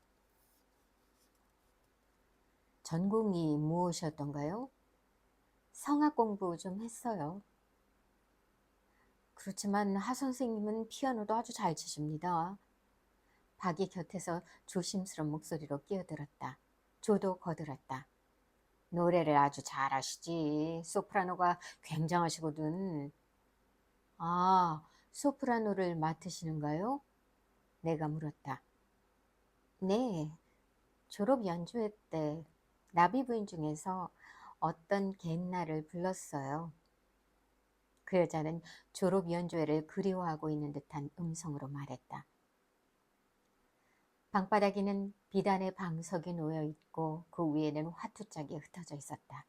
전공이 무엇이었던가요? 성악 공부 좀 했어요. 그렇지만 하 선생님은 피아노도 아주 잘 치십니다. 박이 곁에서 조심스러운 목소리로 끼어들었다. 조도 거들었다. 노래를 아주 잘하시지. 소프라노가 굉장하시거든. 아, 소프라노를 맡으시는가요? 내가 물었다. 네, 졸업 연주회 때 나비 부인 중에서 어떤 갯날을 불렀어요. 그 여자는 졸업 연주회를 그리워하고 있는 듯한 음성으로 말했다. 방바닥에는 비단의 방석이 놓여 있고 그 위에는 화투짝이 흩어져 있었다.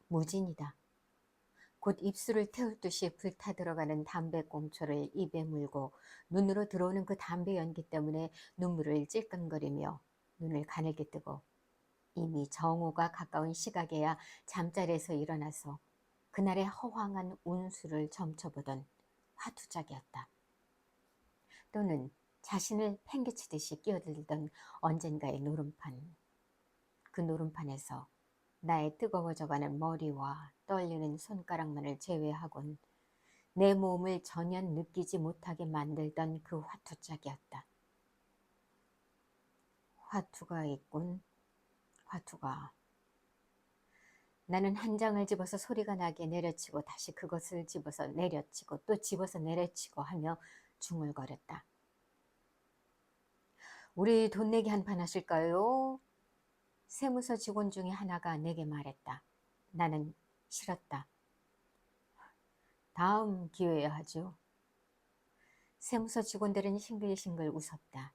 무진이다. 곧 입술을 태울 듯이 불타 들어가는 담배꽁초를 입에 물고 눈으로 들어오는 그 담배 연기 때문에 눈물을 찔끔거리며 눈을 가늘게 뜨고 이미 정오가 가까운 시각에야 잠자리에서 일어나서 그날의 허황한 운수를 점쳐보던 화투짝이었다. 또는 자신을 팽개치듯이 끼어들던 언젠가의 노름판. 그 노름판에서 나의 뜨거워져가는 머리와 떨리는 손가락만을 제외하곤 내 몸을 전혀 느끼지 못하게 만들던 그 화투짝이었다. 화투가 있군, 화투가. 나는 한 장을 집어서 소리가 나게 내려치고 다시 그것을 집어서 내려치고 또 집어서 내려치고 하며 중얼거렸다. 우리 돈 내기 한 판 하실까요? 세무서 직원 중에 하나가 내게 말했다. 나는 싫었다. 다음 기회에 하죠. 세무서 직원들은 싱글싱글 웃었다.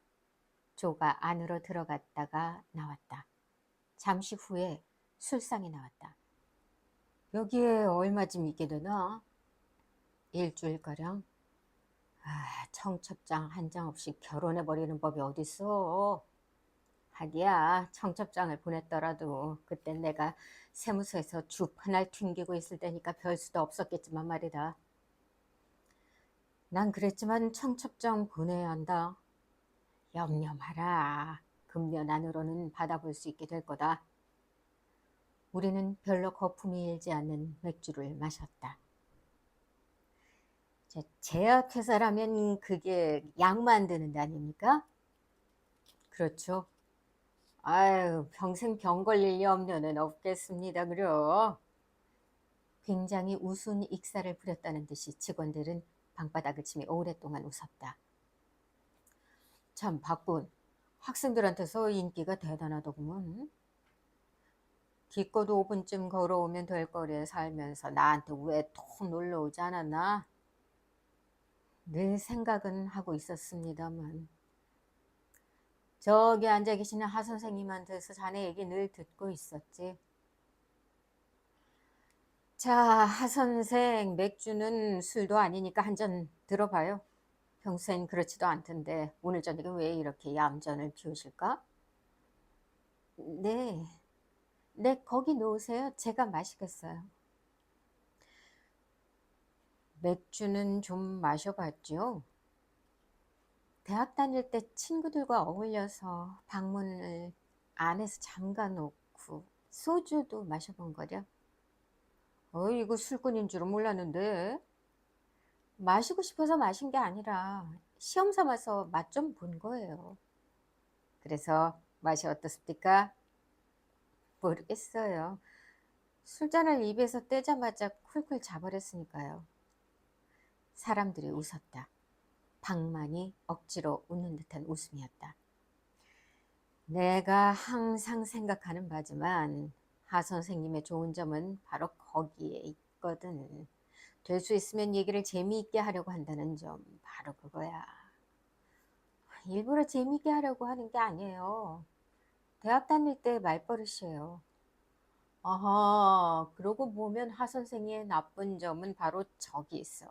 조가 안으로 들어갔다가 나왔다. 잠시 후에 술상이 나왔다. 여기에 얼마쯤 있게 되나? 일주일가량. 청첩장 한 장 없이 결혼해버리는 법이 어딨어. 하기야 청첩장을 보냈더라도 그땐 내가 세무서에서 주 하나 튕기고 있을 때니까 별 수도 없었겠지만 말이다. 난 그랬지만 청첩장 보내야 한다. 염려 마라. 금년 안으로는 받아볼 수 있게 될 거다. 우리는 별로 거품이 일지 않는 맥주를 마셨다. 제약회사라면 그게 약 만드는 데 아닙니까? 그렇죠. 아유, 평생 병 걸릴 염려는 없겠습니다. 그려. 굉장히 우스운 익사를 부렸다는 듯이 직원들은 방바닥을 치며 오랫동안 웃었다. 참 바쁜 학생들한테서 인기가 대단하더구먼. 기껏 5분쯤 걸어오면 될 거리에 살면서 나한테 왜 또 놀러 오지 않았나? 늘 생각은 하고 있었습니다만. 저기 앉아 계시는 하 선생님한테서 자네 얘기 늘 듣고 있었지. 자, 하 선생, 맥주는 술도 아니니까 한 잔 들어봐요. 평소엔 그렇지도 않던데 오늘 저녁에 왜 이렇게 얌전을 피우실까? 네, 네, 거기 놓으세요. 제가 마시겠어요. 맥주는 좀 마셔봤죠. 대학 다닐 때 친구들과 어울려서 방문을 안에서 잠가 놓고 소주도 마셔본 거죠. 이거 술꾼인 줄은 몰랐는데. 마시고 싶어서 마신 게 아니라 시험 삼아서 맛 좀 본 거예요. 그래서 맛이 어떻습니까? 모르겠어요. 술잔을 입에서 떼자마자 쿨쿨 자버렸으니까요. 사람들이 웃었다. 방만이 억지로 웃는 듯한 웃음이었다. 내가 항상 생각하는 바지만 하 선생님의 좋은 점은 바로 거기에 있거든. 될 수 있으면 얘기를 재미있게 하려고 한다는 점, 바로 그거야. 일부러 재미있게 하려고 하는 게 아니에요. 대학 다닐 때 말버릇이에요. 아하, 그러고 보면 하 선생의 나쁜 점은 바로 저기 있어.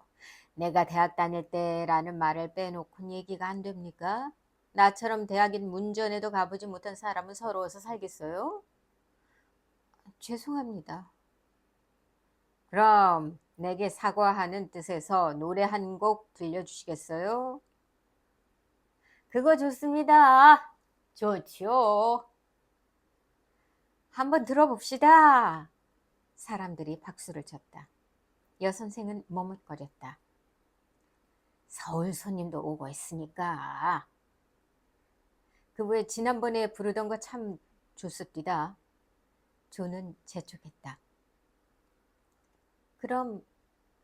내가 대학 다닐 때라는 말을 빼놓고는 얘기가 안 됩니까? 나처럼 대학인 문전에도 가보지 못한 사람은 서러워서 살겠어요? 죄송합니다. 그럼 내게 사과하는 뜻에서 노래 한 곡 들려주시겠어요? 그거 좋습니다. 좋죠. 한번 들어봅시다. 사람들이 박수를 쳤다. 여선생은 머뭇거렸다. 서울 손님도 오고 했으니까. 그 왜 지난번에 부르던 거 참 좋습디다. 조는 재촉했다. 그럼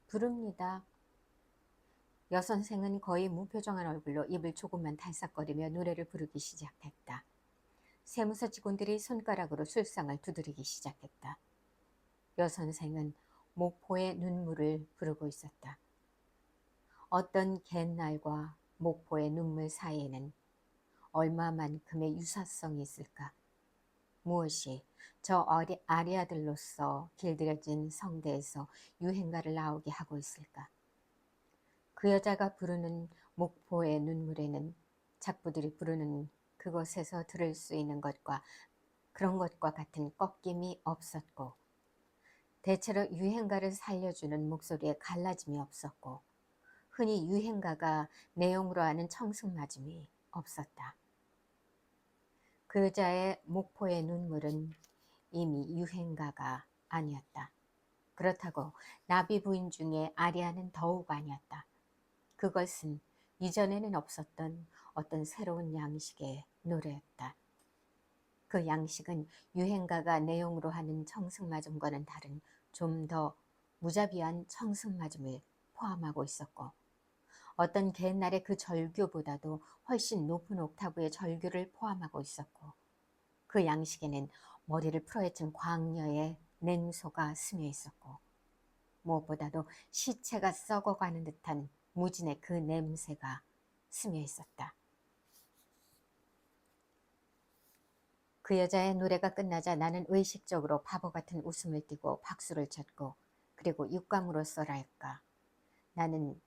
부릅니다. 여선생은 거의 무표정한 얼굴로 입을 조금만 달싹거리며 노래를 부르기 시작했다. 세무서 직원들이 손가락으로 술상을 두드리기 시작했다. 여선생은 목포의 눈물을 부르고 있었다. 어떤 갯날과 목포의 눈물 사이에는 얼마만큼의 유사성이 있을까? 무엇이 저 아리아들로서 길들여진 성대에서 유행가를 나오게 하고 있을까? 그 여자가 부르는 목포의 눈물에는 작부들이 부르는 그것에서 들을 수 있는 것과 그런 것과 같은 꺾임이 없었고, 대체로 유행가를 살려주는 목소리에 갈라짐이 없었고, 흔히 유행가가 내용으로 하는 청승맞음이 없었다. 그 여자의 목포의 눈물은 이미 유행가가 아니었다. 그렇다고 나비 부인 중에 아리아는 더욱 아니었다. 그것은 이전에는 없었던 어떤 새로운 양식의 노래였다. 그 양식은 유행가가 내용으로 하는 청승맞음과는 다른 좀 더 무자비한 청승맞음을 포함하고 있었고, 어떤 옛날의 그 절규보다도 훨씬 높은 옥타브의 절규를 포함하고 있었고, 그 양식에는 머리를 풀어헤친 광녀의 냉소가 스며 있었고, 무엇보다도 시체가 썩어가는 듯한 무진의 그 냄새가 스며 있었다. 그 여자의 노래가 끝나자 나는 의식적으로 바보 같은 웃음을 띠고 박수를 쳤고, 그리고 육감으로써랄까, 나는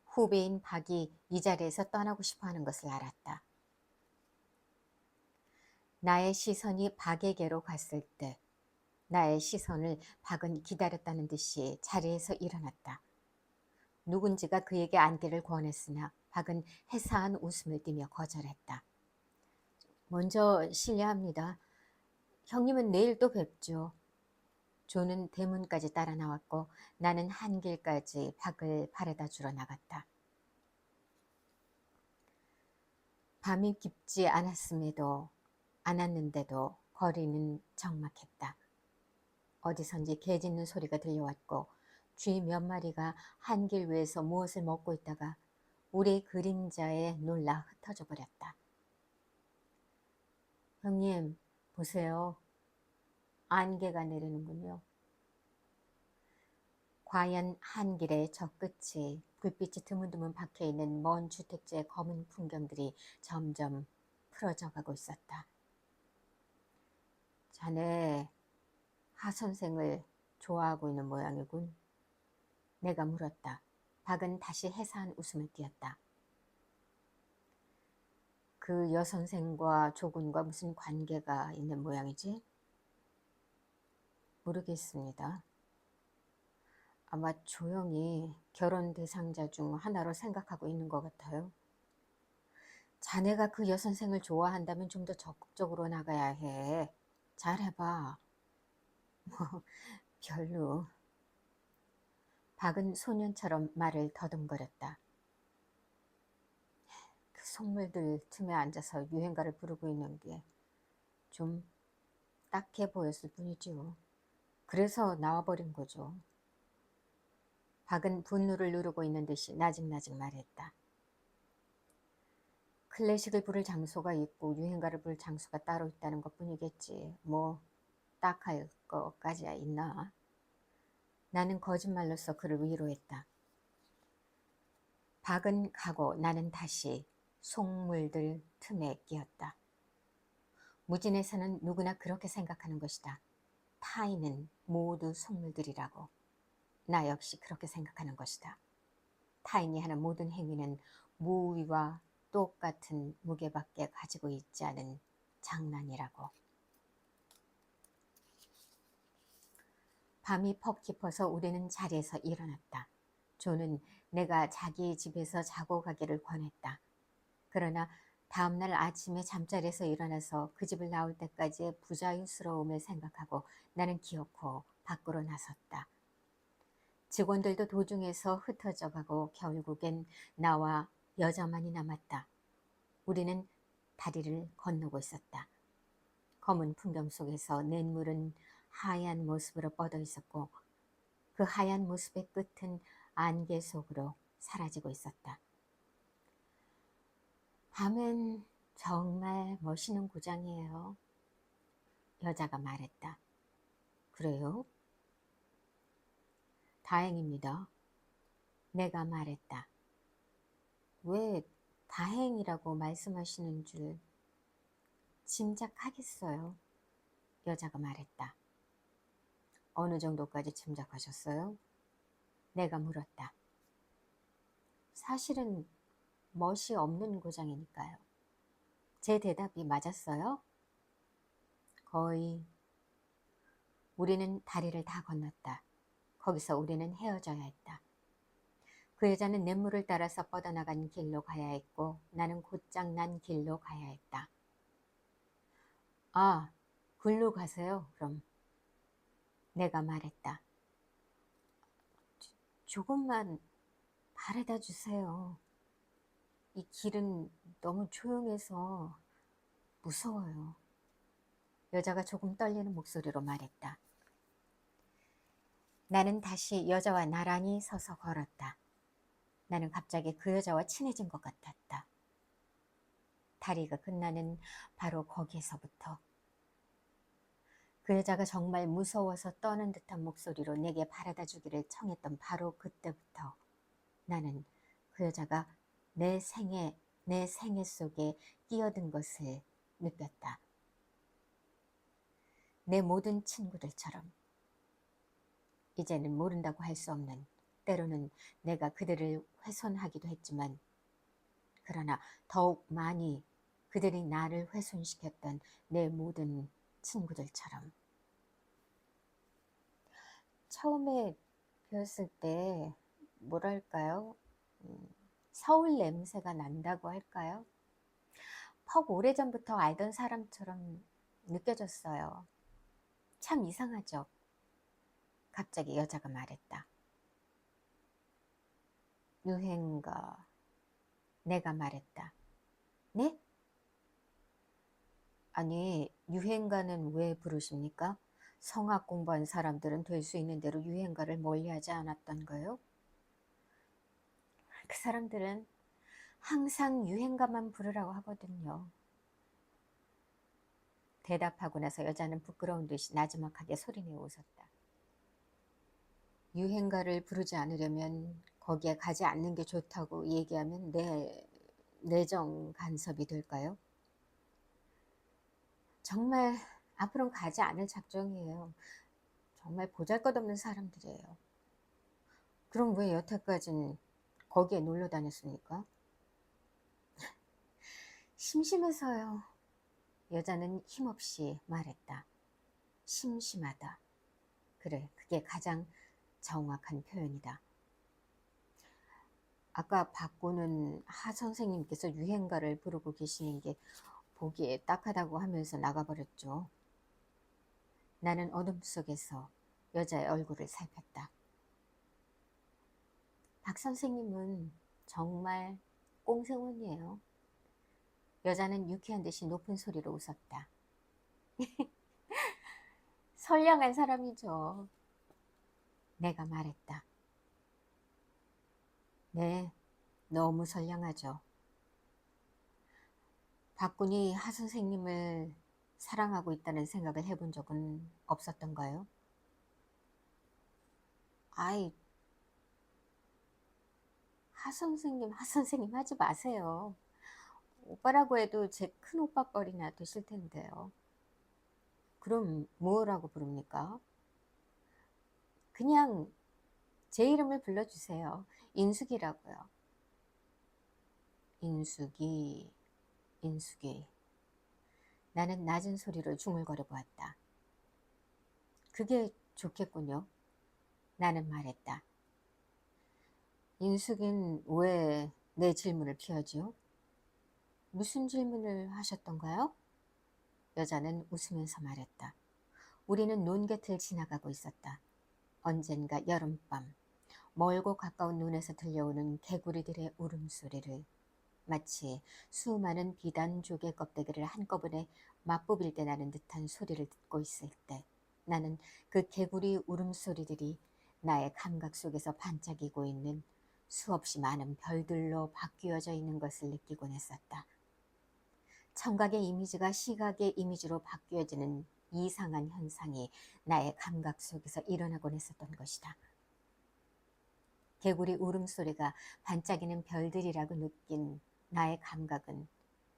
후배인 박이 이 자리에서 떠나고 싶어 하는 것을 알았다. 나의 시선이 박에게로 갔을 때 나의 시선을 박은 기다렸다는 듯이 자리에서 일어났다. 누군지가 그에게 앉기를 권했으나 박은 해사한 웃음을 띠며 거절했다. 먼저 실례합니다. 형님은 내일 또 뵙죠. 조는 대문까지 따라 나왔고 나는 한길까지 박을 바래다 주러 나갔다. 밤이 깊지 않았는데도 거리는 적막했다. 어디선지 개 짖는 소리가 들려왔고 쥐 몇 마리가 한길 위에서 무엇을 먹고 있다가 우리의 그림자에 놀라 흩어져 버렸다. 형님, 보세요. 안개가 내리는군요. 과연 한길의 저 끝이 불빛이 드문드문 박혀있는 먼 주택지의 검은 풍경들이 점점 풀어져 가고 있었다. 자네 하 선생을 좋아하고 있는 모양이군. 내가 물었다. 박은 다시 해사한 웃음을 띄었다. 그 여선생과 조군과 무슨 관계가 있는 모양이지? 모르겠습니다. 아마 조용히 결혼 대상자 중 하나로 생각하고 있는 것 같아요. 자네가 그 여선생을 좋아한다면 좀 더 적극적으로 나가야 해. 잘해봐. 뭐 별로. 박은 소년처럼 말을 더듬거렸다. 그 속물들 틈에 앉아서 유행가를 부르고 있는 게 좀 딱해 보였을 뿐이지요. 그래서 나와버린 거죠. 박은 분노를 누르고 있는 듯이 나직나직 말했다. 클래식을 부를 장소가 있고 유행가를 부를 장소가 따로 있다는 것뿐이겠지. 뭐 딱할 것까지야 있나? 나는 거짓말로써 그를 위로했다. 박은 가고 나는 다시 속물들 틈에 끼었다. 무진에서는 누구나 그렇게 생각하는 것이다. 타인은 모두 속물들이라고. 나 역시 그렇게 생각하는 것이다. 타인이 하는 모든 행위는 무의와 똑같은 무게밖에 가지고 있지 않은 장난이라고. 밤이 퍽 깊어서 우리는 자리에서 일어났다. 조는 내가 자기 집에서 자고 가기를 권했다. 그러나 다음날 아침에 잠자리에서 일어나서 그 집을 나올 때까지의 부자유스러움을 생각하고 나는 기어코 밖으로 나섰다. 직원들도 도중에서 흩어져 가고 결국엔 나와 여자만이 남았다. 우리는 다리를 건너고 있었다. 검은 풍경 속에서 냇물은 하얀 모습으로 뻗어 있었고 그 하얀 모습의 끝은 안개 속으로 사라지고 있었다. 밤은 정말 멋있는 고장이에요. 여자가 말했다. 그래요? 다행입니다. 내가 말했다. 왜 다행이라고 말씀하시는 줄 짐작하겠어요. 여자가 말했다. 어느 정도까지 짐작하셨어요? 내가 물었다. 사실은 멋이 없는 고장이니까요. 제 대답이 맞았어요? 거의. 우리는 다리를 다 건넜다. 거기서 우리는 헤어져야 했다. 그 여자는 냇물을 따라서 뻗어나간 길로 가야 했고 나는 곧장 난 길로 가야 했다. 아, 글로 가세요, 그럼. 내가 말했다. 조금만 바래다 주세요. 이 길은 너무 조용해서 무서워요. 여자가 조금 떨리는 목소리로 말했다. 나는 다시 여자와 나란히 서서 걸었다. 나는 갑자기 그 여자와 친해진 것 같았다. 다리가 끝나는 바로 거기에서부터 그 여자가 정말 무서워서 떠는 듯한 목소리로 내게 바라다 주기를 청했던 바로 그때부터 나는 그 여자가 내 생애 속에 끼어든 것을 느꼈다. 내 모든 친구들처럼 이제는 모른다고 할 수 없는, 때로는 내가 그들을 훼손하기도 했지만 그러나 더욱 많이 그들이 나를 훼손시켰던 내 모든 친구들처럼. 처음에 배웠을 때 뭐랄까요? 서울 냄새가 난다고 할까요? 퍽 오래전부터 알던 사람처럼 느껴졌어요. 참 이상하죠? 갑자기 여자가 말했다. 유행가. 내가 말했다. 네? 아니, 유행가는 왜 부르십니까? 성악 공부한 사람들은 될 수 있는 대로 유행가를 멀리하지 않았던가요? 그 사람들은 항상 유행가만 부르라고 하거든요. 대답하고 나서 여자는 부끄러운 듯이 나지막하게 소리내어 웃었다. 유행가를 부르지 않으려면 거기에 가지 않는 게 좋다고 얘기하면 내 내정 간섭이 될까요? 정말 앞으로는 가지 않을 작정이에요. 정말 보잘것없는 사람들이에요. 그럼 왜 여태까지는 거기에 놀러 다녔습니까? 심심해서요. 여자는 힘없이 말했다. 심심하다. 그래, 그게 가장 정확한 표현이다. 아까 바꾸는 하 선생님께서 유행가를 부르고 계시는 게 보기에 딱하다고 하면서 나가버렸죠. 나는 어둠 속에서 여자의 얼굴을 살폈다. 박 선생님은 정말 꽁생원이에요. 여자는 유쾌한 듯이 높은 소리로 웃었다. 선량한 사람이죠. 내가 말했다. 네, 너무 선량하죠. 박군이 하 선생님을 사랑하고 있다는 생각을 해본 적은 없었던가요? 아이, 하 선생님 하지 마세요. 오빠라고 해도 제 큰 오빠뻘이나 되실 텐데요. 그럼 뭐라고 부릅니까? 그냥 제 이름을 불러주세요. 인숙이라고요. 인숙이, 인숙이. 나는 낮은 소리로 중얼거려 보았다. 그게 좋겠군요. 나는 말했다. 인숙은 왜 내 질문을 피하지요? 무슨 질문을 하셨던가요? 여자는 웃으면서 말했다. 우리는 논 곁을 지나가고 있었다. 언젠가 여름밤, 멀고 가까운 눈에서 들려오는 개구리들의 울음소리를, 마치 수많은 비단 조개 껍데기를 한꺼번에 맛보빌 때 나는 듯한 소리를 듣고 있을 때, 나는 그 개구리 울음소리들이 나의 감각 속에서 반짝이고 있는 수없이 많은 별들로 바뀌어져 있는 것을 느끼곤 했었다. 청각의 이미지가 시각의 이미지로 바뀌어지는 이상한 현상이 나의 감각 속에서 일어나곤 했었던 것이다. 개구리 울음소리가 반짝이는 별들이라고 느낀 나의 감각은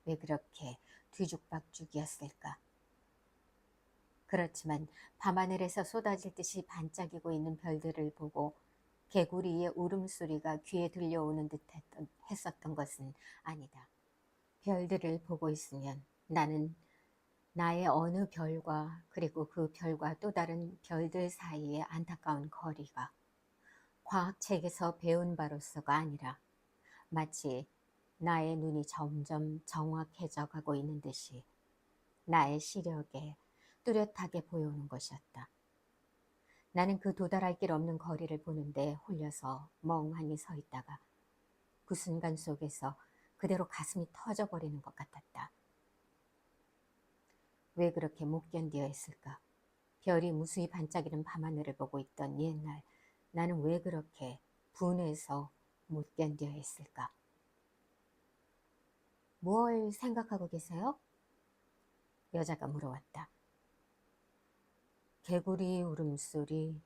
왜 그렇게 뒤죽박죽이었을까? 그렇지만 밤하늘에서 쏟아질 듯이 반짝이고 있는 별들을 보고 개구리의 울음소리가 귀에 들려오는 듯 했었던 것은 아니다. 별들을 보고 있으면 나는 나의 어느 별과 그리고 그 별과 또 다른 별들 사이의 안타까운 거리가 과학책에서 배운 바로서가 아니라 마치 나의 눈이 점점 정확해져 가고 있는 듯이 나의 시력에 뚜렷하게 보여오는 것이었다. 나는 그 도달할 길 없는 거리를 보는데 홀려서 멍하니 서 있다가 그 순간 속에서 그대로 가슴이 터져버리는 것 같았다. 왜 그렇게 못 견뎌 했을까? 별이 무수히 반짝이는 밤하늘을 보고 있던 옛날, 나는 왜 그렇게 분해서 못 견뎌 했을까? 뭘 생각하고 계세요? 여자가 물어왔다. 개구리 울음소리.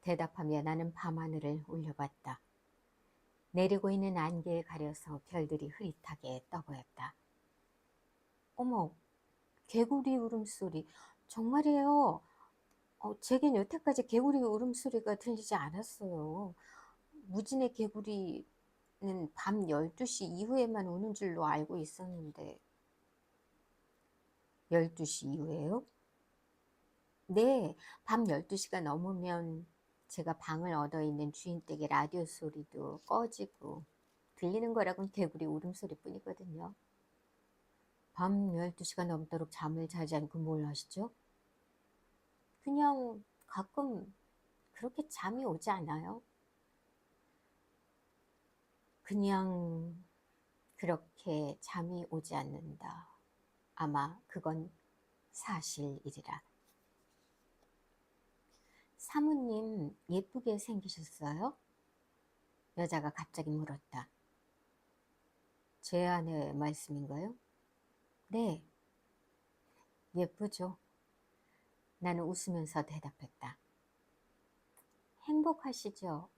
대답하며 나는 밤하늘을 올려봤다. 내리고 있는 안개에 가려서 별들이 흐릿하게 떠보였다. 어머, 개구리 울음소리. 정말이에요. 제겐 여태까지 개구리 울음소리가 들리지 않았어요. 무진의 개구리는 밤 12시 이후에만 우는 줄로 알고 있었는데. 12시 이후에요? 네, 밤 12시가 넘으면 제가 방을 얻어 있는 주인 댁의 라디오 소리도 꺼지고 들리는 거라곤 개구리 울음소리 뿐이거든요. 밤 12시가 넘도록 잠을 자지 않고 뭘 하시죠? 그냥 가끔 그렇게 잠이 오지 않아요? 그냥 그렇게 잠이 오지 않는다. 아마 그건 사실이리라. 사모님 예쁘게 생기셨어요? 여자가 갑자기 물었다. 제 아내 말씀인가요? 네, 예쁘죠. 나는 웃으면서 대답했다. 행복하시죠?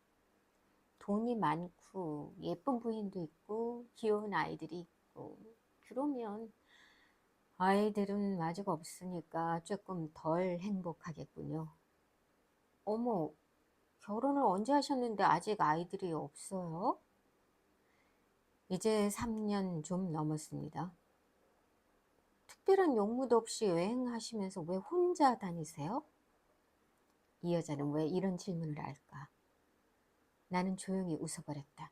돈이 많고 예쁜 부인도 있고 귀여운 아이들이 있고 그러면 아이들은 아직 없으니까 조금 덜 행복하겠군요. 어머, 결혼을 언제 하셨는데 아직 아이들이 없어요? 이제 3년 좀 넘었습니다. 특별한 용무도 없이 여행하시면서 왜 혼자 다니세요? 이 여자는 왜 이런 질문을 할까? 나는 조용히 웃어버렸다.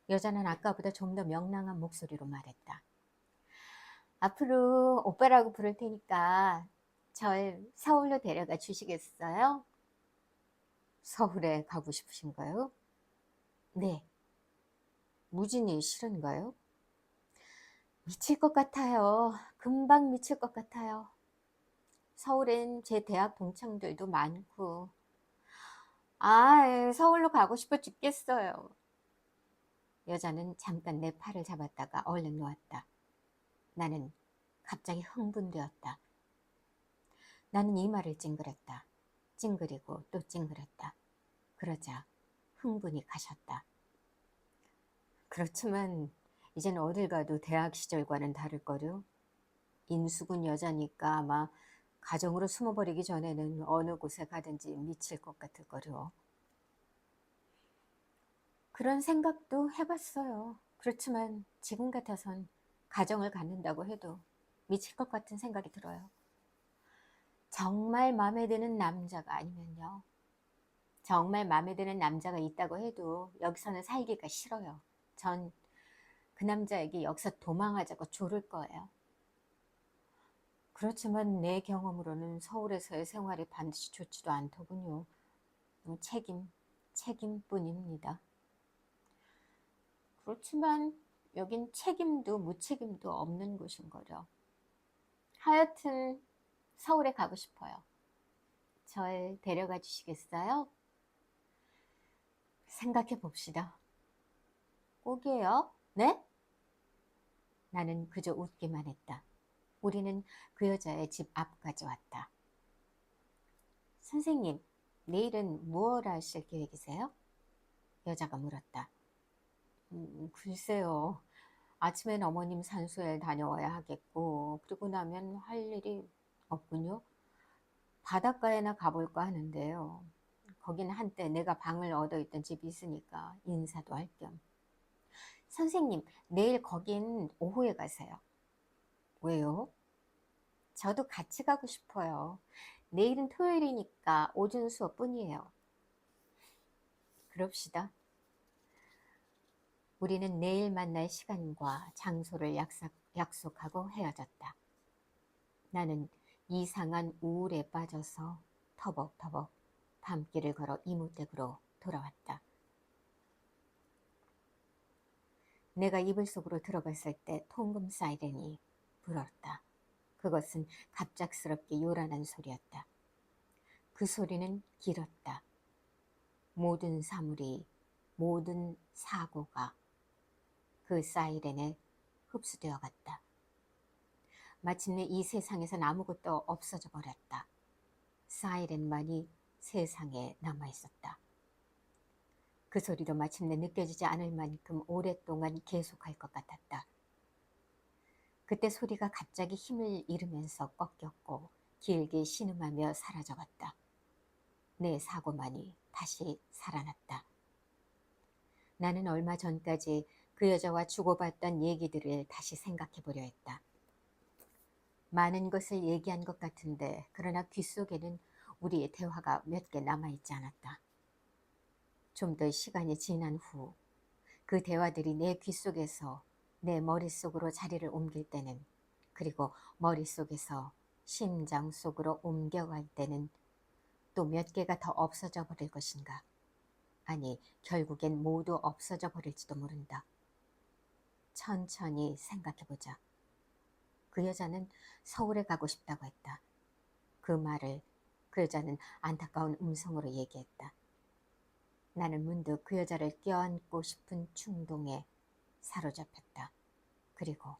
여자는 아까보다 좀 더 명랑한 목소리로 말했다. 앞으로 오빠라고 부를 테니까 절 서울로 데려가 주시겠어요? 서울에 가고 싶으신가요? 네. 무진이 싫은가요? 미칠 것 같아요. 금방 미칠 것 같아요. 서울엔 제 대학 동창들도 많고. 서울로 가고 싶어 죽겠어요. 여자는 잠깐 내 팔을 잡았다가 얼른 놓았다. 나는 갑자기 흥분되었다. 나는 이마를 찡그렸다. 찡그리고 또 찡그렸다. 그러자 흥분이 가셨다. 그렇지만 이젠 어딜 가도 대학 시절과는 다를 거요. 인수군 여자니까 아마 가정으로 숨어버리기 전에는 어느 곳에 가든지 미칠 것 같을 거요. 그런 생각도 해봤어요. 그렇지만 지금 같아선 가정을 갖는다고 해도 미칠 것 같은 생각이 들어요. 정말 마음에 드는 남자가 아니면요. 정말 마음에 드는 남자가 있다고 해도 여기서는 살기가 싫어요. 전 그 남자에게 여기서 도망하자고 조를 거예요. 그렇지만 내 경험으로는 서울에서의 생활이 반드시 좋지도 않더군요. 책임뿐입니다. 그렇지만 여긴 책임도 무책임도 없는 곳인 거죠. 하여튼 서울에 가고 싶어요. 절 데려가 주시겠어요? 생각해 봅시다. 꼭이에요? 네? 나는 그저 웃기만 했다. 우리는 그 여자의 집 앞까지 왔다. 선생님, 내일은 무엇 하실 계획이세요? 여자가 물었다. 글쎄요. 아침엔 어머님 산소에 다녀와야 하겠고, 그리고 나면 할 일이 없군요. 바닷가에나 가볼까 하는데요. 거긴 한때 내가 방을 얻어 있던 집이 있으니까 인사도 할 겸. 선생님, 내일 거긴 오후에 가세요. 왜요? 저도 같이 가고 싶어요. 내일은 토요일이니까 오전 수업뿐이에요. 그럽시다. 우리는 내일 만날 시간과 장소를 약속하고 헤어졌다. 나는 이상한 우울에 빠져서 터벅터벅 밤길을 걸어 이모댁으로 돌아왔다. 내가 이불 속으로 들어갔을 때 통금 사이렌이 불었다. 그것은 갑작스럽게 요란한 소리였다. 그 소리는 길었다. 모든 사물이, 모든 사고가 그 사이렌에 흡수되어 갔다. 마침내 이 세상에선 아무것도 없어져 버렸다. 사이렌만이 세상에 남아있었다. 그 소리도 마침내 느껴지지 않을 만큼 오랫동안 계속할 것 같았다. 그때 소리가 갑자기 힘을 잃으면서 꺾였고 길게 신음하며 사라져갔다. 내 사고만이 다시 살아났다. 나는 얼마 전까지 그 여자와 주고받던 얘기들을 다시 생각해 보려 했다. 많은 것을 얘기한 것 같은데 그러나 귓속에는 우리의 대화가 몇 개 남아있지 않았다. 좀 더 시간이 지난 후 그 대화들이 내 귓속에서 내 머릿속으로 자리를 옮길 때는, 그리고 머릿속에서 심장 속으로 옮겨갈 때는 또 몇 개가 더 없어져 버릴 것인가? 아니, 결국엔 모두 없어져 버릴지도 모른다. 천천히 생각해보자. 그 여자는 서울에 가고 싶다고 했다. 그 말을 그 여자는 안타까운 음성으로 얘기했다. 나는 문득 그 여자를 껴안고 싶은 충동에 사로잡혔다. 그리고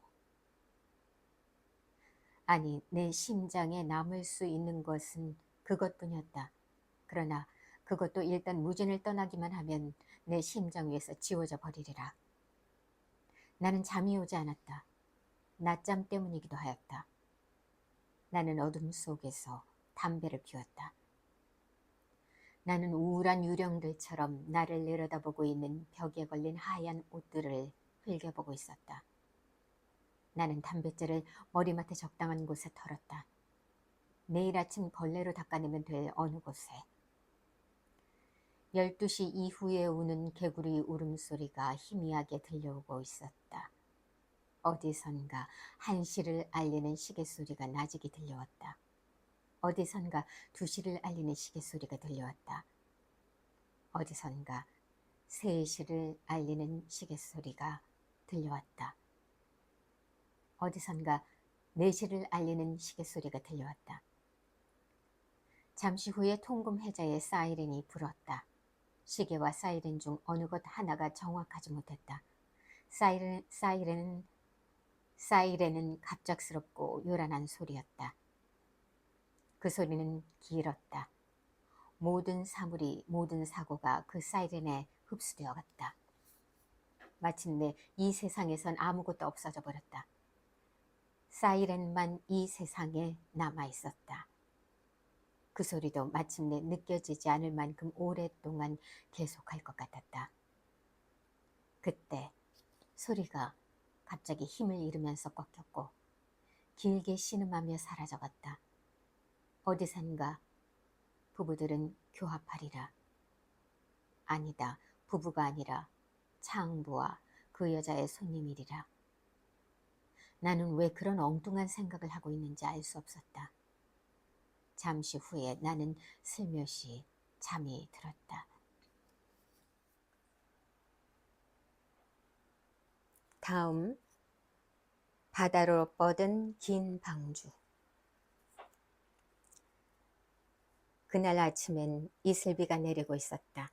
아니, 내 심장에 남을 수 있는 것은 그것뿐이었다. 그러나 그것도 일단 무진을 떠나기만 하면 내 심장 위에서 지워져 버리리라. 나는 잠이 오지 않았다. 낮잠 때문이기도 하였다. 나는 어둠 속에서 담배를 피웠다. 나는 우울한 유령들처럼 나를 내려다보고 있는 벽에 걸린 하얀 옷들을 흘겨보고 있었다. 나는 담뱃재를 머리맡에 적당한 곳에 털었다. 내일 아침 걸레로 닦아내면 될 어느 곳에. 12시 이후에 우는 개구리 울음소리가 희미하게 들려오고 있었다. 어디선가 1시를 알리는 시계소리가 나직이 들려왔다. 어디선가 2시를 알리는 시계소리가 들려왔다. 어디선가 3시를 알리는 시계소리가 들려왔다. 어디선가 4시를 알리는 시계소리가 들려왔다. 잠시 후에 통금 해자의 사이렌이 불었다. 시계와 사이렌 중 어느 것 하나가 정확하지 못했다. 사이렌은 갑작스럽고 요란한 소리였다. 그 소리는 길었다. 모든 사물이, 모든 사고가 그 사이렌에 흡수되어 갔다. 마침내 이 세상에선 아무것도 없어져 버렸다. 사이렌만 이 세상에 남아 있었다. 그 소리도 마침내 느껴지지 않을 만큼 오랫동안 계속할 것 같았다. 그때 소리가 갑자기 힘을 잃으면서 꺾였고 길게 신음하며 사라져갔다. 어디선가 부부들은 교합하리라. 아니다, 부부가 아니라 창부와 그 여자의 손님이리라. 나는 왜 그런 엉뚱한 생각을 하고 있는지 알 수 없었다. 잠시 후에 나는 슬며시 잠이 들었다. 다음, 바다로 뻗은 긴 방주. 그날 아침엔 이슬비가 내리고 있었다.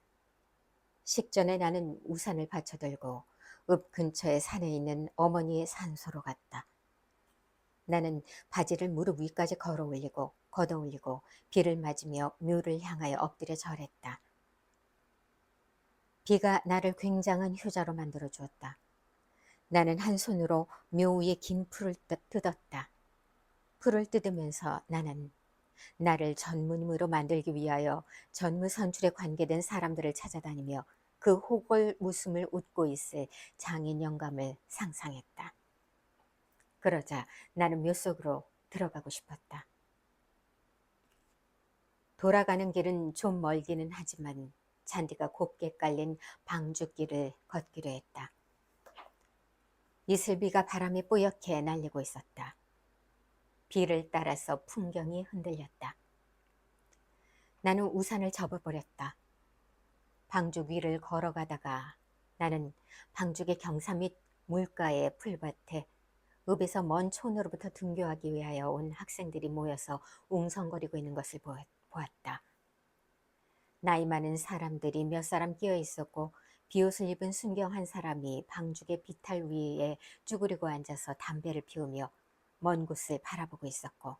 식전에 나는 우산을 받쳐들고 읍 근처의 산에 있는 어머니의 산소로 갔다. 나는 바지를 무릎 위까지 걸어 올리고 걷어 올리고 비를 맞으며 묘를 향하여 엎드려 절했다. 비가 나를 굉장한 효자로 만들어 주었다. 나는 한 손으로 묘 위에 긴 풀을 뜯었다. 풀을 뜯으면서 나는 나를 전무님으로 만들기 위하여 전무 선출에 관계된 사람들을 찾아다니며 그 호골 웃음을 웃고 있을 장인 영감을 상상했다. 그러자 나는 묘 속으로 들어가고 싶었다. 돌아가는 길은 좀 멀기는 하지만 잔디가 곱게 깔린 방죽길을 걷기로 했다. 이슬비가 바람에 뿌옇게 날리고 있었다. 비를 따라서 풍경이 흔들렸다. 나는 우산을 접어버렸다. 방죽 위를 걸어가다가 나는 방죽의 경사 및 물가의 풀밭에 읍에서 먼 촌으로부터 등교하기 위하여 온 학생들이 모여서 웅성거리고 있는 것을 보았다. 나이 많은 사람들이 몇 사람 끼어 있었고 비옷을 입은 순경 한 사람이 방죽의 비탈 위에 쭈그리고 앉아서 담배를 피우며 먼 곳을 바라보고 있었고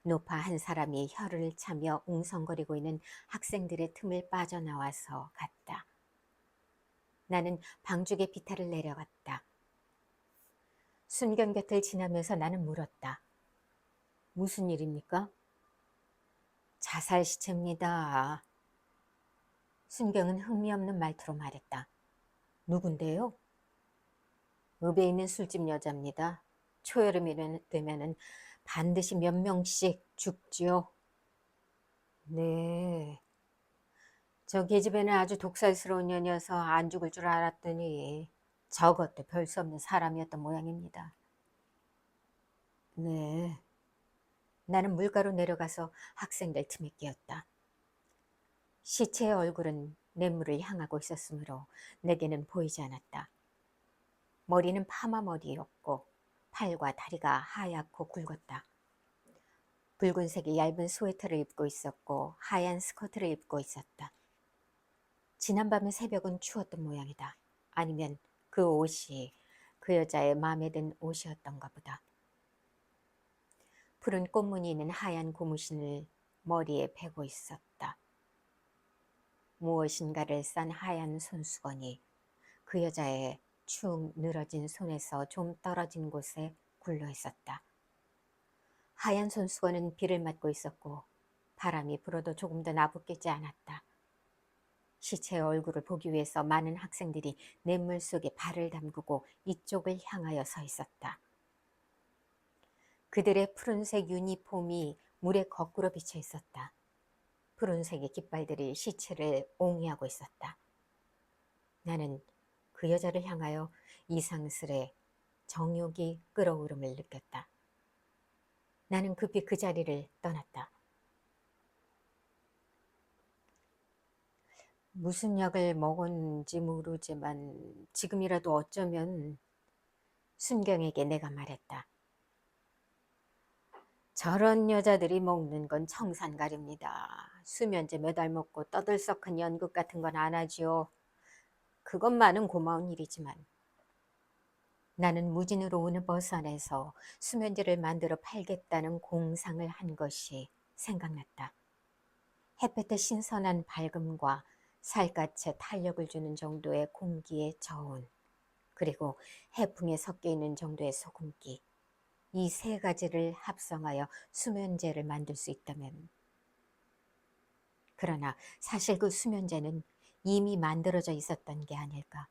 노파 한 사람이 혀를 차며 웅성거리고 있는 학생들의 틈을 빠져나와서 갔다. 나는 방죽의 비탈을 내려갔다. 순경 곁을 지나면서 나는 물었다. 무슨 일입니까? 자살 시체입니다. 순경은 흥미 없는 말투로 말했다. 누군데요? 읍에 있는 술집 여자입니다. 초여름이 되면은 반드시 몇 명씩 죽지요. 네. 저 계집애는 아주 독살스러운 년이어서 안 죽을 줄 알았더니 저것도 별 수 없는 사람이었던 모양입니다. 네. 나는 물가로 내려가서 학생들 틈에 끼었다. 시체의 얼굴은 냇물을 향하고 있었으므로 내게는 보이지 않았다. 머리는 파마 머리였고 팔과 다리가 하얗고 굵었다. 붉은색의 얇은 스웨터를 입고 있었고 하얀 스커트를 입고 있었다. 지난밤의 새벽은 추웠던 모양이다. 아니면 그 옷이 그 여자의 마음에 든 옷이었던가 보다. 푸른 꽃무늬 있는 하얀 고무신을 머리에 베고 있었다. 무엇인가를 싼 하얀 손수건이 그 여자의 축 늘어진 손에서 좀 떨어진 곳에 굴러 있었다. 하얀 손수건은 비를 맞고 있었고 바람이 불어도 조금 더 나붓겠지 않았다. 시체의 얼굴을 보기 위해서 많은 학생들이 냇물 속에 발을 담그고 이쪽을 향하여 서 있었다. 그들의 푸른색 유니폼이 물에 거꾸로 비쳐 있었다. 푸른색의 깃발들이 시체를 옹이하고 있었다. 나는 그 여자를 향하여 이상스레 정욕이 끓어오름을 느꼈다. 나는 급히 그 자리를 떠났다. 무슨 약을 먹었는지 모르지만 지금이라도 어쩌면 순경에게 내가 말했다. 저런 여자들이 먹는 건 청산가리입니다. 수면제 매달 먹고 떠들썩한 연극 같은 건 안 하지요. 그것만은 고마운 일이지만 나는 무진으로 오는 버스 안에서 수면제를 만들어 팔겠다는 공상을 한 것이 생각났다. 햇볕의 신선한 밝음과 살갗에 탄력을 주는 정도의 공기의 저온, 그리고 해풍에 섞여 있는 정도의 소금기, 이 세 가지를 합성하여 수면제를 만들 수 있다면, 그러나 사실 그 수면제는 이미 만들어져 있었던 게 아닐까.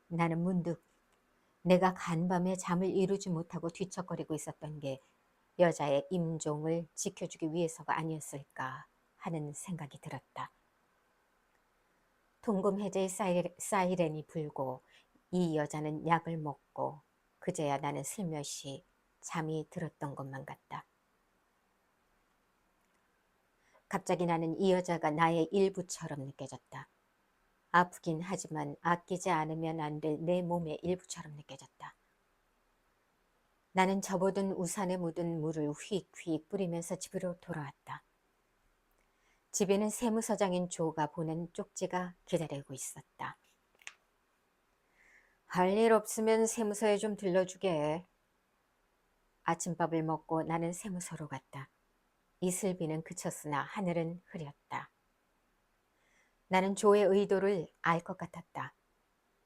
나는 문득 내가 간밤에 잠을 이루지 못하고 뒤척거리고 있었던 게 여자의 임종을 지켜주기 위해서가 아니었을까 하는 생각이 들었다. 통금해제의 사이렌이 불고 이 여자는 약을 먹고 그제야 나는 슬며시 잠이 들었던 것만 같다. 갑자기 나는 이 여자가 나의 일부처럼 느껴졌다. 아프긴 하지만 아끼지 않으면 안 될 내 몸의 일부처럼 느껴졌다. 나는 접어둔 우산에 묻은 물을 휙휙 뿌리면서 집으로 돌아왔다. 집에는 세무서장인 조가 보낸 쪽지가 기다리고 있었다. 할 일 없으면 세무서에 좀 들러주게. 아침밥을 먹고 나는 세무서로 갔다. 이슬비는 그쳤으나 하늘은 흐렸다. 나는 조의 의도를 알 것 같았다.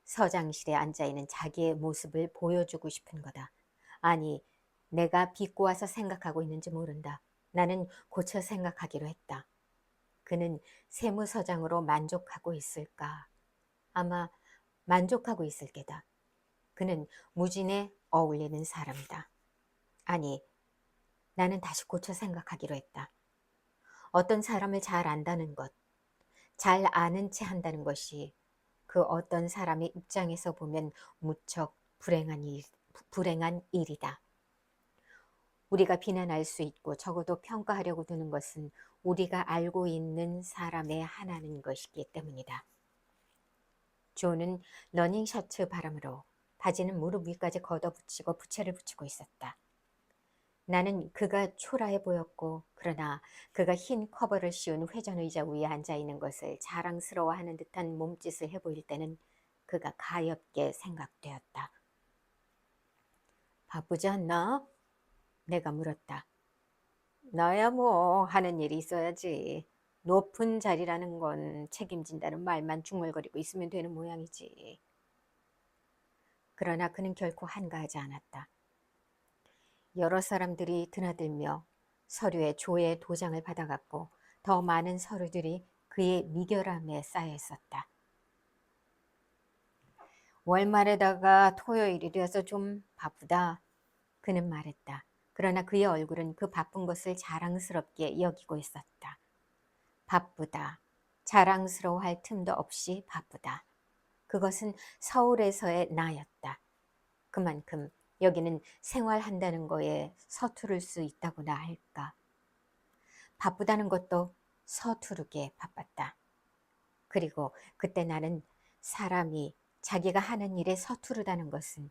서장실에 앉아있는 자기의 모습을 보여주고 싶은 거다. 아니, 내가 비꼬아서 생각하고 있는지 모른다. 나는 고쳐 생각하기로 했다. 그는 세무서장으로 만족하고 있을까? 아마 만족하고 있을 게다. 그는 무진에 어울리는 사람이다. 아니, 나는 다시 고쳐 생각하기로 했다. 어떤 사람을 잘 안다는 것, 잘 아는 체 한다는 것이 그 어떤 사람의 입장에서 보면 무척 불행한 일이다. 우리가 비난할 수 있고 적어도 평가하려고 드는 것은 우리가 알고 있는 사람의 하나는 것이기 때문이다. 조는 러닝 셔츠 바람으로 바지는 무릎 위까지 걷어붙이고 부채를 붙이고 있었다. 나는 그가 초라해 보였고 그러나 그가 흰 커버를 씌운 회전의자 위에 앉아있는 것을 자랑스러워하는 듯한 몸짓을 해보일 때는 그가 가엾게 생각되었다. 바쁘지 않나? 내가 물었다. 나야 뭐 하는 일이 있어야지. 높은 자리라는 건 책임진다는 말만 중얼거리고 있으면 되는 모양이지. 그러나 그는 결코 한가하지 않았다. 여러 사람들이 드나들며 서류에 조의 도장을 받아갔고 더 많은 서류들이 그의 미결함에 쌓여 있었다. 월말에다가 토요일이 되어서 좀 바쁘다. 그는 말했다. 그러나 그의 얼굴은 그 바쁜 것을 자랑스럽게 여기고 있었다. 바쁘다. 자랑스러워할 틈도 없이 바쁘다. 그것은 서울에서의 나였다. 그만큼 여기는 생활한다는 거에 서투를 수 있다고나 할까. 바쁘다는 것도 서투르게 바빴다. 그리고 그때 나는 사람이 자기가 하는 일에 서투르다는 것은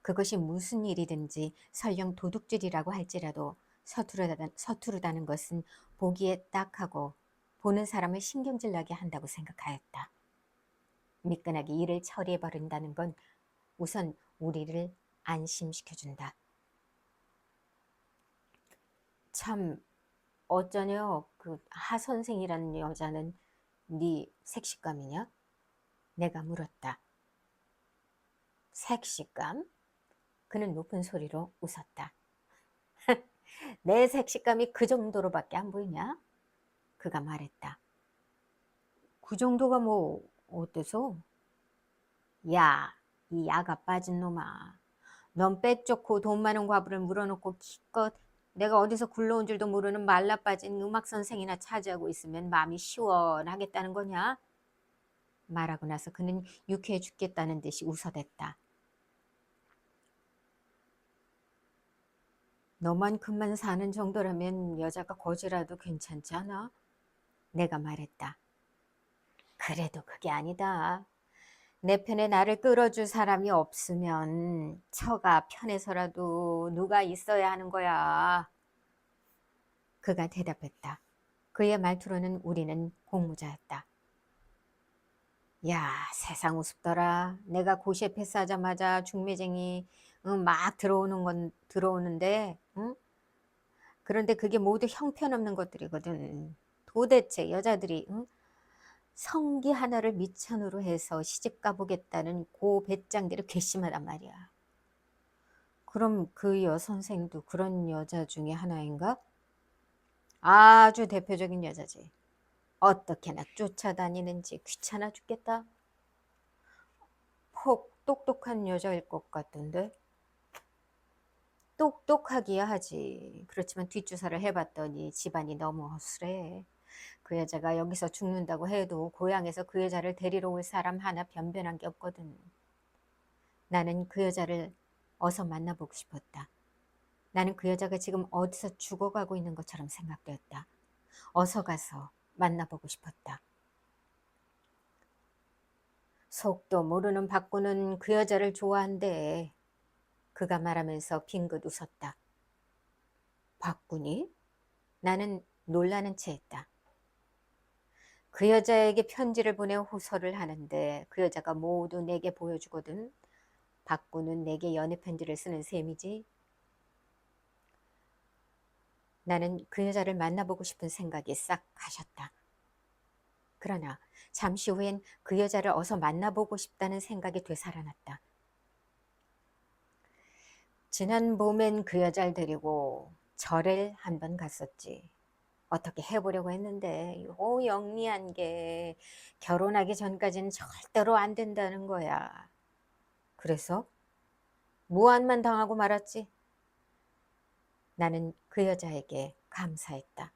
그것이 무슨 일이든지 설령 도둑질이라고 할지라도 서투르다는 것은 보기에 딱하고 보는 사람을 신경질 나게 한다고 생각하였다. 미끈하게 일을 처리해 버린다는 건 우선 우리를 안심시켜준다. 참 어쩌냐 그 하선생이라는 여자는 네 색식감이냐? 내가 물었다. 색식감? 그는 높은 소리로 웃었다. 내 색식감이 그 정도로밖에 안 보이냐? 그가 말했다. 그 정도가 뭐 어때서? 야, 이 야가 빠진 놈아. 넌 빼쫓고 돈 많은 과부를 물어놓고 기껏 내가 어디서 굴러온 줄도 모르는 말라빠진 음악 선생이나 차지하고 있으면 마음이 시원하겠다는 거냐? 말하고 나서 그는 유쾌해 죽겠다는 듯이 웃어댔다. 너만큼만 사는 정도라면 여자가 거지라도 괜찮지 않아? 내가 말했다. 그래도 그게 아니다. 내 편에 나를 끌어줄 사람이 없으면 처가 편에서라도 누가 있어야 하는 거야. 그가 대답했다. 그의 말투로는 우리는 공무자였다. 야, 세상 우습더라. 내가 고시에 패스하자마자 중매쟁이 막 들어오는데, 응? 그런데 그게 모두 형편없는 것들이거든. 도대체 여자들이 응? 성기 하나를 미천으로 해서 시집 가보겠다는 고 배짱들이 괘씸하단 말이야. 그럼 그 여선생도 그런 여자 중에 하나인가? 아주 대표적인 여자지. 어떻게나 쫓아다니는지 귀찮아 죽겠다. 혹 똑똑한 여자일 것 같던데. 똑똑하기야 하지. 그렇지만 뒷주사를 해봤더니 집안이 너무 허술해. 그 여자가 여기서 죽는다고 해도 고향에서 그 여자를 데리러 올 사람 하나 변변한 게 없거든. 나는 그 여자를 어서 만나보고 싶었다. 나는 그 여자가 지금 어디서 죽어가고 있는 것처럼 생각되었다. 어서 가서 만나보고 싶었다. 속도 모르는 박구는 그 여자를 좋아한대. 그가 말하면서 빙긋 웃었다. 박군이? 나는 놀라는 채 했다. 그 여자에게 편지를 보내 호소를 하는데 그 여자가 모두 내게 보여주거든. 박군은 내게 연애 편지를 쓰는 셈이지. 나는 그 여자를 만나보고 싶은 생각이 싹 가셨다. 그러나 잠시 후엔 그 여자를 어서 만나보고 싶다는 생각이 되살아났다. 지난 봄엔 그 여자를 데리고 절을 한 번 갔었지. 어떻게 해보려고 했는데 영리한 게 결혼하기 전까지는 절대로 안 된다는 거야. 그래서 무안만 당하고 말았지. 나는 그 여자에게 감사했다.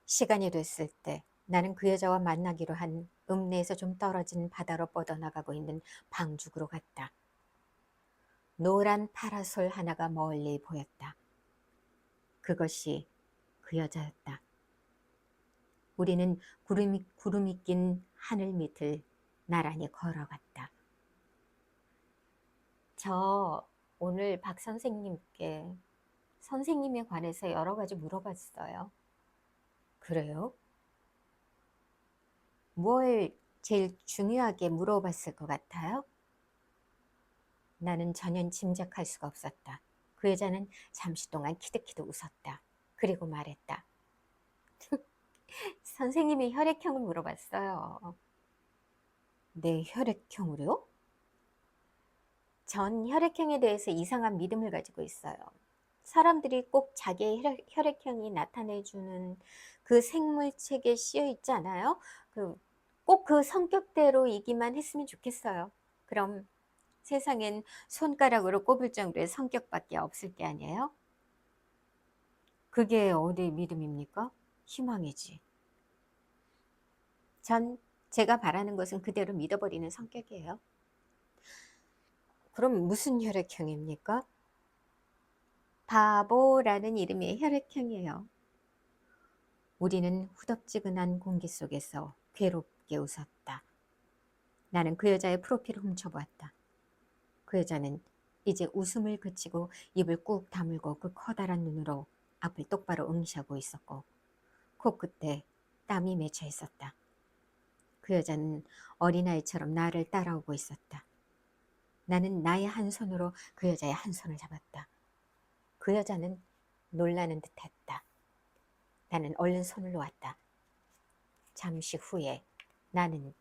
시간이 됐을 때 나는 그 여자와 만나기로 한 읍내에서 좀 떨어진 바다로 뻗어나가고 있는 방죽으로 갔다. 노란 파라솔 하나가 멀리 보였다. 그것이 그 여자였다. 우리는 구름이 낀 하늘 밑을 나란히 걸어갔다. 저 오늘 박 선생님께 선생님에 관해서 여러 가지 물어봤어요. 그래요? 뭘 제일 중요하게 물어봤을 것 같아요? 나는 전혀 짐작할 수가 없었다. 그 여자는 잠시 동안 키득키득 웃었다. 그리고 말했다. 선생님이 혈액형을 물어봤어요. 내 혈액형으로요? 전 혈액형에 대해서 이상한 믿음을 가지고 있어요. 사람들이 꼭 자기의 혈액형이 나타내주는 그 생물책에 씌어 있지 않아요? 꼭 그 성격대로이기만 했으면 좋겠어요. 그럼 세상엔 손가락으로 꼽을 정도의 성격밖에 없을 게 아니에요? 그게 어디 믿음입니까? 희망이지. 전 제가 바라는 것은 그대로 믿어버리는 성격이에요. 그럼 무슨 혈액형입니까? 바보라는 이름의 혈액형이에요. 우리는 후덥지근한 공기 속에서 괴롭게 웃었다. 나는 그 여자의 프로필을 훔쳐보았다. 그 여자는 이제 웃음을 그치고 입을 꾹 다물고 그 커다란 눈으로 앞을 똑바로 응시하고 있었고 코끝에 땀이 맺혀 있었다. 그 여자는 어린아이처럼 나를 따라오고 있었다. 나는 나의 한 손으로 그 여자의 한 손을 잡았다. 그 여자는 놀라는 듯했다. 나는 얼른 손을 놓았다. 잠시 후에 나는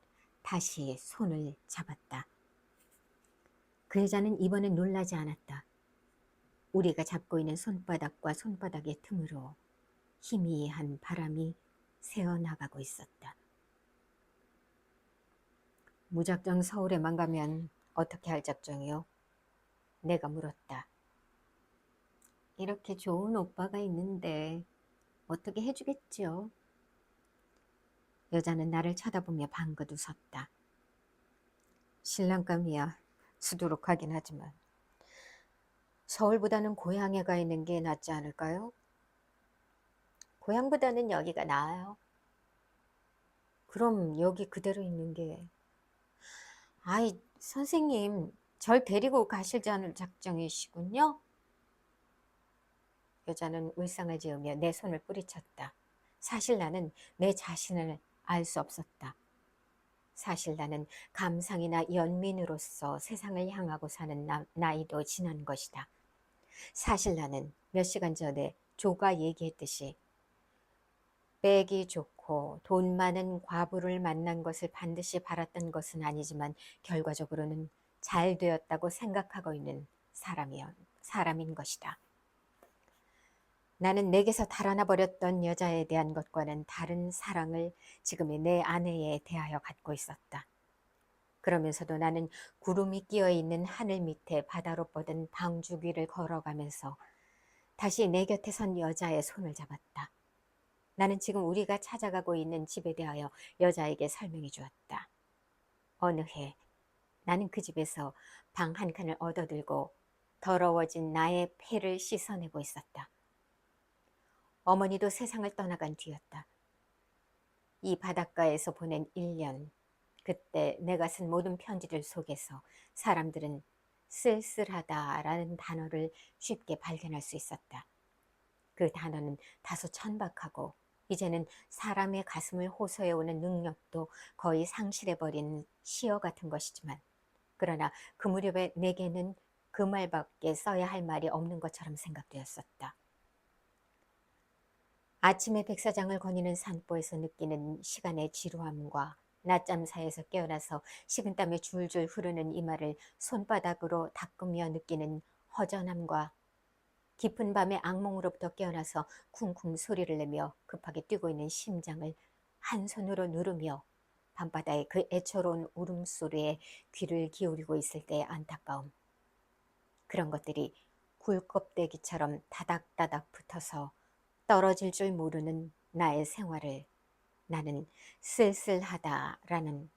다시 손을 잡았다. 그 여자는 이번엔 놀라지 않았다. 우리가 잡고 있는 손바닥과 손바닥의 틈으로 희미한 바람이 새어나가고 있었다. 무작정 서울에만 가면 어떻게 할 작정이요? 내가 물었다. 이렇게 좋은 오빠가 있는데 어떻게 해주겠죠? 여자는 나를 쳐다보며 방긋 웃었다. 신랑감이야 수두룩하긴 하지만 서울보다는 고향에 가 있는 게 낫지 않을까요? 고향보다는 여기가 나아요. 그럼 여기 그대로 있는 게... 아이, 선생님, 절 데리고 가시지 않을 작정이시군요? 여자는 울상을 지으며 내 손을 뿌리쳤다. 사실 나는 내 자신을 알 수 없었다. 사실 나는 감상이나 연민으로서 세상을 향하고 사는 나이도 지난 것이다. 사실 나는 몇 시간 전에 조가 얘기했듯이 빽이 좋고 돈 많은 과부를 만난 것을 반드시 바랐던 것은 아니지만 결과적으로는 잘 되었다고 생각하고 있는 사람인 것이다. 나는 내게서 달아나 버렸던 여자에 대한 것과는 다른 사랑을 지금의 내 아내에 대하여 갖고 있었다. 그러면서도 나는 구름이 끼어 있는 하늘 밑에 바다로 뻗은 방죽 위를 걸어가면서 다시 내 곁에 선 여자의 손을 잡았다. 나는 지금 우리가 찾아가고 있는 집에 대하여 여자에게 설명해 주었다. 어느 해 나는 그 집에서 방 한 칸을 얻어들고 더러워진 나의 폐를 씻어내고 있었다. 어머니도 세상을 떠나간 뒤였다. 이 바닷가에서 보낸 1년, 그때 내가 쓴 모든 편지들 속에서 사람들은 쓸쓸하다라는 단어를 쉽게 발견할 수 있었다. 그 단어는 다소 천박하고 이제는 사람의 가슴을 호소해오는 능력도 거의 상실해버린 시어 같은 것이지만, 그러나 그 무렵에 내게는 그 말밖에 써야 할 말이 없는 것처럼 생각되었었다. 아침에 백사장을 거니는 산보에서 느끼는 시간의 지루함과 낮잠 사이에서 깨어나서 식은땀이 줄줄 흐르는 이마를 손바닥으로 닦으며 느끼는 허전함과 깊은 밤의 악몽으로부터 깨어나서 쿵쿵 소리를 내며 급하게 뛰고 있는 심장을 한 손으로 누르며 밤바다의 그 애처로운 울음소리에 귀를 기울이고 있을 때의 안타까움, 그런 것들이 굴껍데기처럼 다닥다닥 붙어서 떨어질 줄 모르는 나의 생활을 나는 쓸쓸하다라는,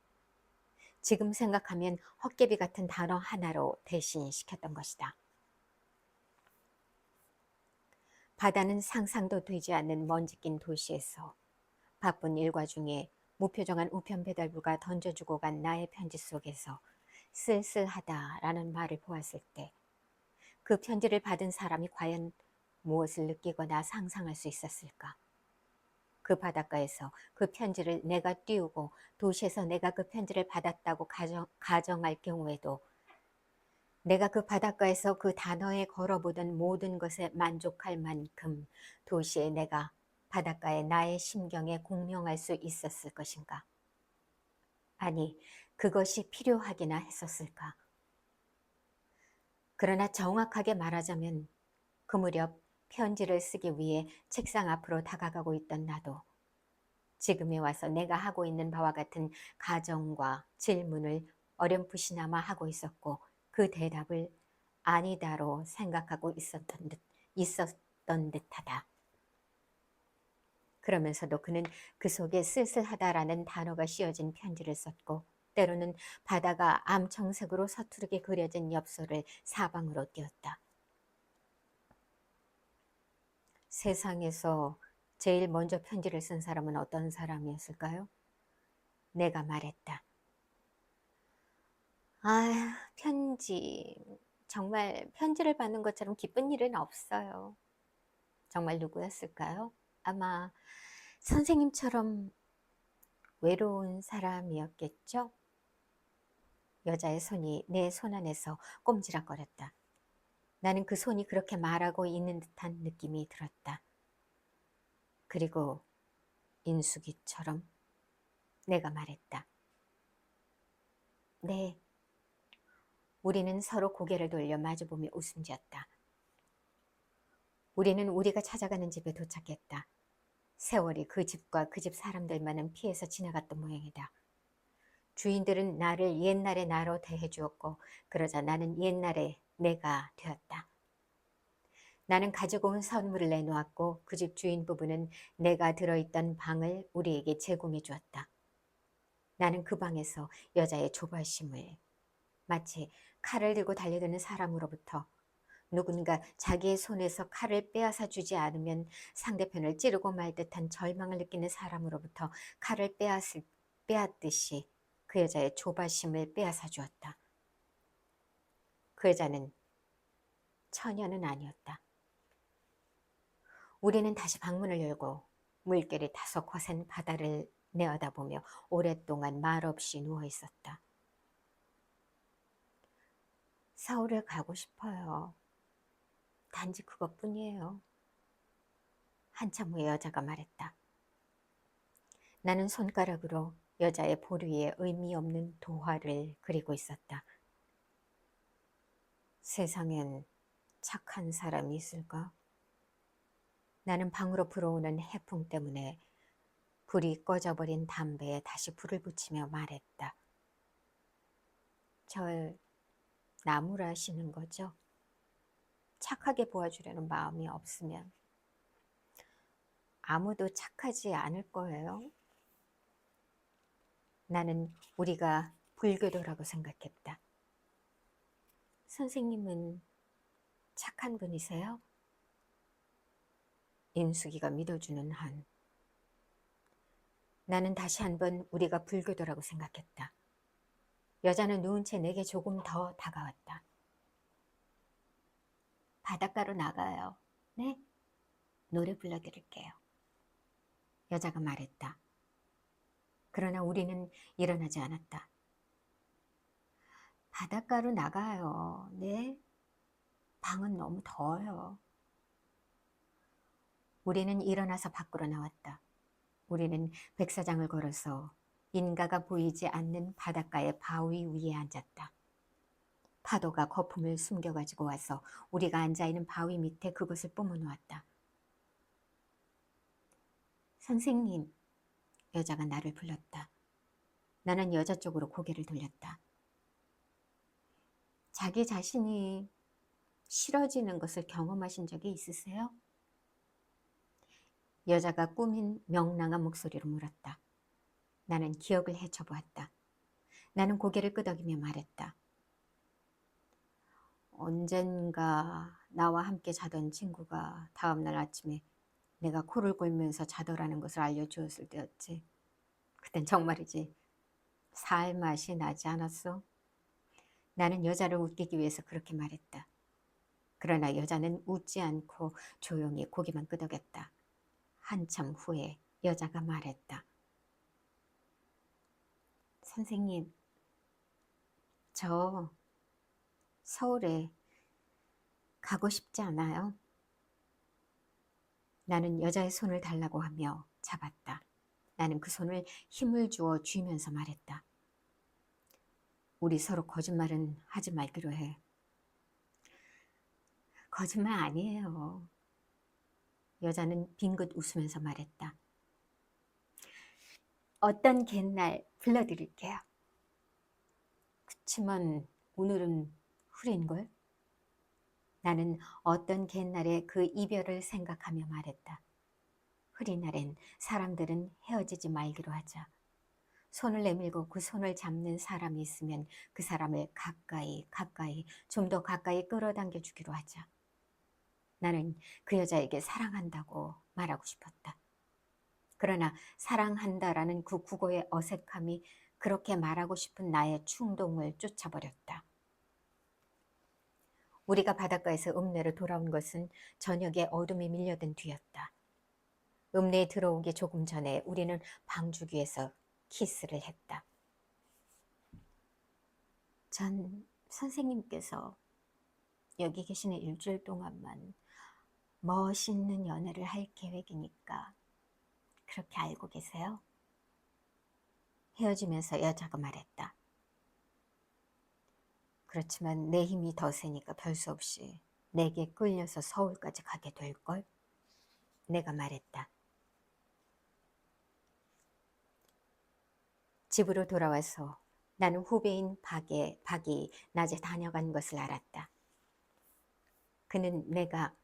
지금 생각하면 헛개비 같은 단어 하나로 대신시켰던 것이다. 바다는 상상도 되지 않는 먼지 낀 도시에서 바쁜 일과 중에 무표정한 우편 배달부가 던져주고 간 나의 편지 속에서 쓸쓸하다라는 말을 보았을 때 그 편지를 받은 사람이 과연 무엇을 느끼거나 상상할 수 있었을까? 그 바닷가에서 그 편지를 내가 띄우고 도시에서 내가 그 편지를 받았다고 가정할 경우에도 내가 그 바닷가에서 그 단어에 걸어보던 모든 것에 만족할 만큼 도시에 내가 바닷가에 나의 심경에 공명할 수 있었을 것인가? 아니, 그것이 필요하기나 했었을까? 그러나 정확하게 말하자면 그 무렵 편지를 쓰기 위해 책상 앞으로 다가가고 있던 나도 지금에 와서 내가 하고 있는 바와 같은 가정과 질문을 어렴풋이나마 하고 있었고, 그 대답을 아니다로 생각하고 있었던 듯하다. 그러면서도 그는 그 속에 쓸쓸하다라는 단어가 씌어진 편지를 썼고, 때로는 바다가 암청색으로 서투르게 그려진 엽서를 사방으로 띄웠다. 세상에서 제일 먼저 편지를 쓴 사람은 어떤 사람이었을까요? 내가 말했다. 아, 편지. 정말 편지를 받는 것처럼 기쁜 일은 없어요. 정말 누구였을까요? 아마 선생님처럼 외로운 사람이었겠죠? 여자의 손이 내 손 안에서 꼼지락거렸다. 나는 그 손이 그렇게 말하고 있는 듯한 느낌이 들었다. 그리고 인숙이처럼 내가 말했다. 네. 우리는 서로 고개를 돌려 마주보며 웃음 지었다. 우리는 우리가 찾아가는 집에 도착했다. 세월이 그 집과 그 집 사람들만은 피해서 지나갔던 모양이다. 주인들은 나를 옛날의 나로 대해주었고, 그러자 나는 옛날의 내가 되었다. 나는 가지고 온 선물을 내놓았고 그 집 주인 부부는 내가 들어있던 방을 우리에게 제공해 주었다. 나는 그 방에서 여자의 조바심을, 마치 칼을 들고 달려드는 사람으로부터 누군가 자기의 손에서 칼을 빼앗아 주지 않으면 상대편을 찌르고 말 듯한 절망을 느끼는 사람으로부터 칼을 빼앗듯이 그 여자의 조바심을 빼앗아 주었다. 그 여자는 처녀는 아니었다. 우리는 다시 방문을 열고 물결이 다소 거센 바다를 내어다보며 오랫동안 말없이 누워 있었다. 서울에 가고 싶어요. 단지 그것뿐이에요. 한참 후에 여자가 말했다. 나는 손가락으로 여자의 볼 위에 의미 없는 도화를 그리고 있었다. 세상엔 착한 사람이 있을까? 나는 방으로 불어오는 해풍 때문에 불이 꺼져버린 담배에 다시 불을 붙이며 말했다. 절 나무라시는 거죠? 착하게 보아주려는 마음이 없으면 아무도 착하지 않을 거예요. 나는 우리가 불교도라고 생각했다. 선생님은 착한 분이세요? 인숙이가 믿어주는 한 나는 다시 한번 우리가 불교도라고 생각했다. 여자는 누운 채 내게 조금 더 다가왔다. 바닷가로 나가요. 네? 노래 불러드릴게요. 여자가 말했다. 그러나 우리는 일어나지 않았다. 바닷가로 나가요. 네? 방은 너무 더워요. 우리는 일어나서 밖으로 나왔다. 우리는 백사장을 걸어서 인가가 보이지 않는 바닷가의 바위 위에 앉았다. 파도가 거품을 숨겨가지고 와서 우리가 앉아있는 바위 밑에 그것을 뿜어놓았다. 선생님, 여자가 나를 불렀다. 나는 여자 쪽으로 고개를 돌렸다. 자기 자신이 싫어지는 것을 경험하신 적이 있으세요? 여자가 꾸민 명랑한 목소리로 물었다. 나는 기억을 헤쳐보았다. 나는 고개를 끄덕이며 말했다. 언젠가 나와 함께 자던 친구가 다음날 아침에 내가 코를 골면서 자더라는 것을 알려주었을 때였지. 그땐 정말이지 살맛이 나지 않았어. 나는 여자를 웃기기 위해서 그렇게 말했다. 그러나 여자는 웃지 않고 조용히 고개만 끄덕였다. 한참 후에 여자가 말했다. 선생님, 저 서울에 가고 싶지 않아요. 나는 여자의 손을 달라고 하며 잡았다. 나는 그 손을 힘을 주어 쥐면서 말했다. 우리 서로 거짓말은 하지 말기로 해. 거짓말 아니에요. 여자는 빙긋 웃으면서 말했다. 어떤 갯날 불러드릴게요. 그치만 오늘은 흐린걸? 나는 어떤 갯날에 그 이별을 생각하며 말했다. 흐린 날엔 사람들은 헤어지지 말기로 하자. 손을 내밀고 그 손을 잡는 사람이 있으면 그 사람을 가까이 좀 더 가까이 끌어당겨 주기로 하자. 나는 그 여자에게 사랑한다고 말하고 싶었다. 그러나 사랑한다라는 그 국어의 어색함이 그렇게 말하고 싶은 나의 충동을 쫓아버렸다. 우리가 바닷가에서 읍내로 돌아온 것은 저녁에 어둠이 밀려든 뒤였다. 읍내에 들어오기 조금 전에 우리는 방주기에서 키스를 했다. 전 선생님께서 여기 계시는 일주일 동안만 멋있는 연애를 할 계획이니까 그렇게 알고 계세요? 헤어지면서 여자가 말했다. 그렇지만 내 힘이 더 세니까 별 수 없이 내게 끌려서 서울까지 가게 될걸? 내가 말했다. 집으로 돌아와서 나는 후배인 박이 낮에 다녀간 것을 알았다. 그는 내가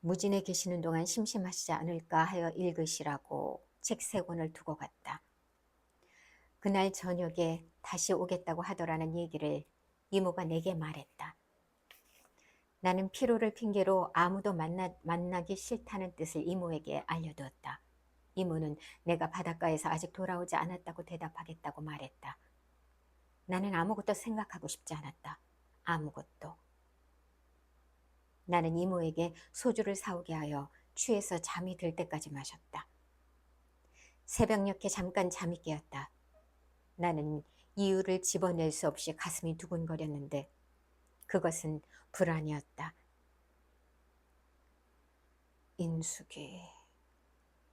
무진에 계시는 동안 심심하시지 않을까 하여 읽으시라고 책 3권을 두고 갔다. 그날 저녁에 다시 오겠다고 하더라는 얘기를 이모가 내게 말했다. 나는 피로를 핑계로 아무도 만나기 싫다는 뜻을 이모에게 알려두었다. 이모는 내가 바닷가에서 아직 돌아오지 않았다고 대답하겠다고 말했다. 나는 아무것도 생각하고 싶지 않았다. 아무것도. 나는 이모에게 소주를 사오게 하여 취해서 잠이 들 때까지 마셨다. 새벽녘에 잠깐 잠이 깨었다. 나는 이유를 집어낼 수 없이 가슴이 두근거렸는데 그것은 불안이었다. 인숙이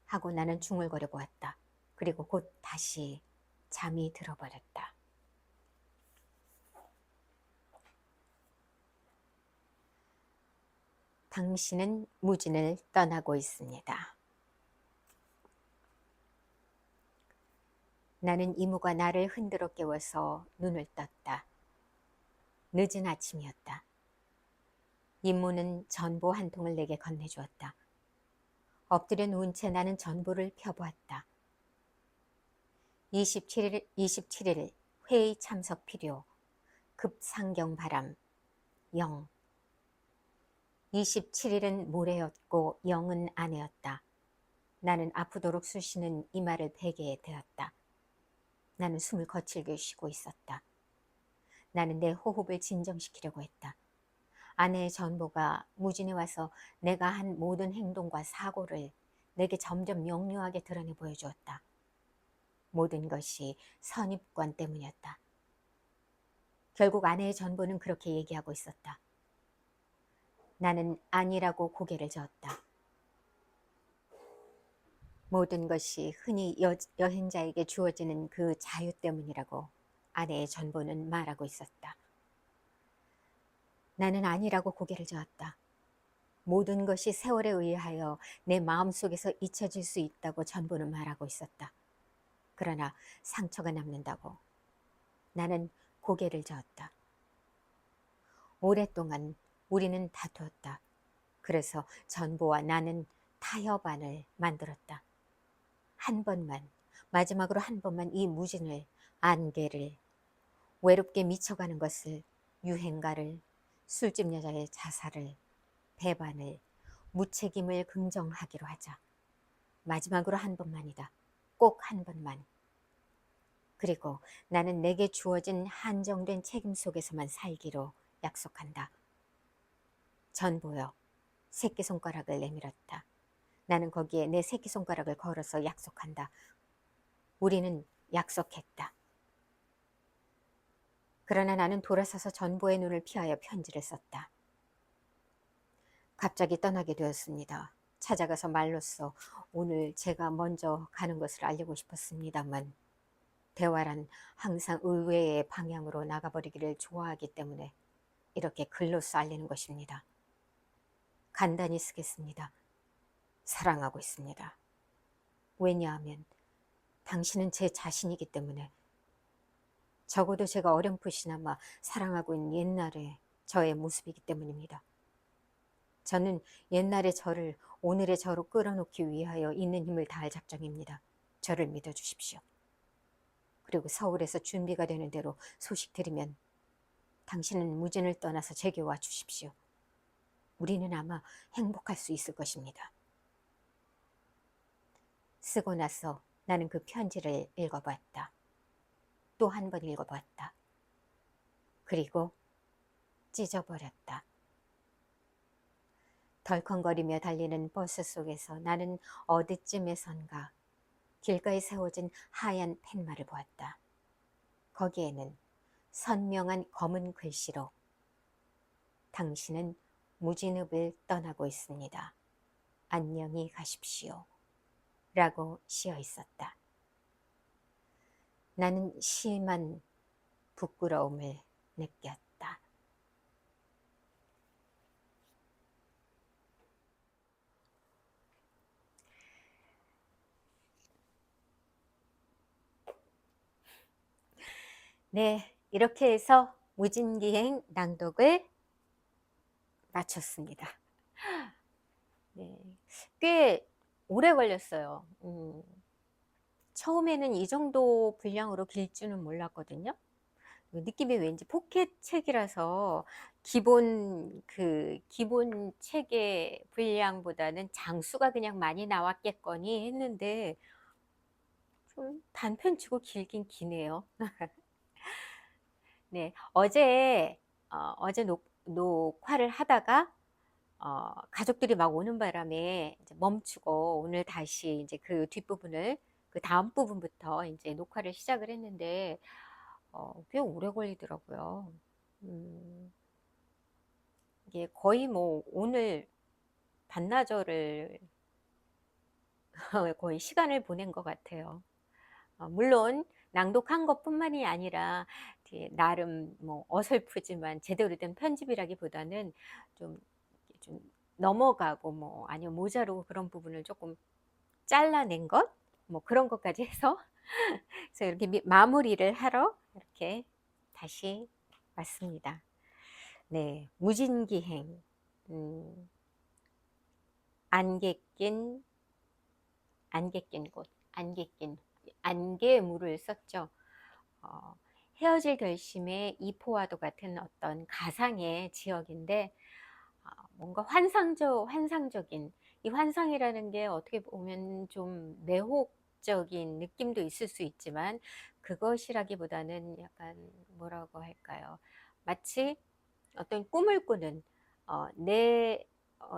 하고 나는 중얼거려 보았다. 그리고 곧 다시 잠이 들어버렸다. 당신은 무진을 떠나고 있습니다. 나는 이모가 나를 흔들어 깨워서 눈을 떴다. 늦은 아침이었다. 이모는 전보 한 통을 내게 건네주었다. 엎드려 누운 채 나는 전보를 펴보았다. 27일 회의 참석 필요, 급상경 바람, 0. 27일은 모레였고 0은 아내였다. 나는 아프도록 쑤시는 이마를 베게 되었다. 나는 숨을 거칠게 쉬고 있었다. 나는 내 호흡을 진정시키려고 했다. 아내의 전보가 무진에 와서 내가 한 모든 행동과 사고를 내게 점점 명료하게 드러내 보여주었다. 모든 것이 선입관 때문이었다. 결국 아내의 전보는 그렇게 얘기하고 있었다. 나는 아니라고 고개를 저었다. 모든 것이 흔히 여행자에게 주어지는 그 자유 때문이라고 아내의 전보는 말하고 있었다. 나는 아니라고 고개를 저었다. 모든 것이 세월에 의하여 내 마음속에서 잊혀질 수 있다고 전보는 말하고 있었다. 그러나 상처가 남는다고 나는 고개를 저었다. 오랫동안 우리는 다투었다. 그래서 전보와 나는 타협안을 만들었다. 한 번만, 마지막으로 한 번만 이 무진을, 안개를, 외롭게 미쳐가는 것을, 유행가를, 술집 여자의 자살을, 배반을, 무책임을 긍정하기로 하자. 마지막으로 한 번만이다. 꼭 한 번만. 그리고 나는 내게 주어진 한정된 책임 속에서만 살기로 약속한다. 전보여, 새끼손가락을 내밀었다. 나는 거기에 내 새끼손가락을 걸어서 약속한다. 우리는 약속했다. 그러나 나는 돌아서서 전보의 눈을 피하여 편지를 썼다. 갑자기 떠나게 되었습니다. 찾아가서 말로써 오늘 제가 먼저 가는 것을 알리고 싶었습니다만 대화란 항상 의외의 방향으로 나가버리기를 좋아하기 때문에 이렇게 글로써 알리는 것입니다. 간단히 쓰겠습니다. 사랑하고 있습니다. 왜냐하면 당신은 제 자신이기 때문에 적어도 제가 어렴풋이나마 사랑하고 있는 옛날의 저의 모습이기 때문입니다. 저는 옛날의 저를 오늘의 저로 끌어놓기 위하여 있는 힘을 다할 작정입니다. 저를 믿어주십시오. 그리고 서울에서 준비가 되는 대로 소식 들으면 당신은 무진을 떠나서 제게 와 주십시오. 우리는 아마 행복할 수 있을 것입니다. 쓰고 나서 나는 그 편지를 읽어봤다. 또 한 번 읽어봤다. 그리고 찢어버렸다. 덜컹거리며 달리는 버스 속에서 나는 어디쯤에선가 길가에 세워진 하얀 팻말을 보았다. 거기에는 선명한 검은 글씨로 당신은 무진읍을 떠나고 있습니다. 안녕히 가십시오. 라고 씌어 있었다. 나는 심한 부끄러움을 느꼈다. 네, 이렇게 해서 무진기행 낭독을 마쳤습니다. 네, 꽤 오래 걸렸어요. 처음에는 이 정도 분량으로 길 줄은 몰랐거든요. 느낌이 왠지 포켓 책이라서 기본 책의 분량보다는 장수가 그냥 많이 나왔겠거니 했는데 좀 단편치고 길긴 기네요. 네, 어제 녹화를 하다가 가족들이 막 오는 바람에 이제 멈추고 오늘 다시 이제 그 뒷부분을 그 다음 부분부터 이제 녹화를 시작을 했는데 꽤 오래 걸리더라고요. 이게 거의 뭐 오늘 반나절을 거의 시간을 보낸 것 같아요. 물론 낭독한 것뿐만이 아니라 나름 뭐 어설프지만 제대로 된 편집이라기보다는 좀, 좀 넘어가고 뭐 아니면 모자르고 그런 부분을 조금 잘라낸 것, 뭐 그런 것까지 해서 그래서 이렇게 마무리를 하러 이렇게 다시 왔습니다. 네, 무진기행, 안개 낀 곳, 안개물을 썼죠. 헤어질 결심의 이포와도 같은 어떤 가상의 지역인데 뭔가 환상적인 이 환상이라는 게 어떻게 보면 좀 매력적인 느낌도 있을 수 있지만 그것이라기보다는 약간 뭐라고 할까요? 마치 어떤 꿈을 꾸는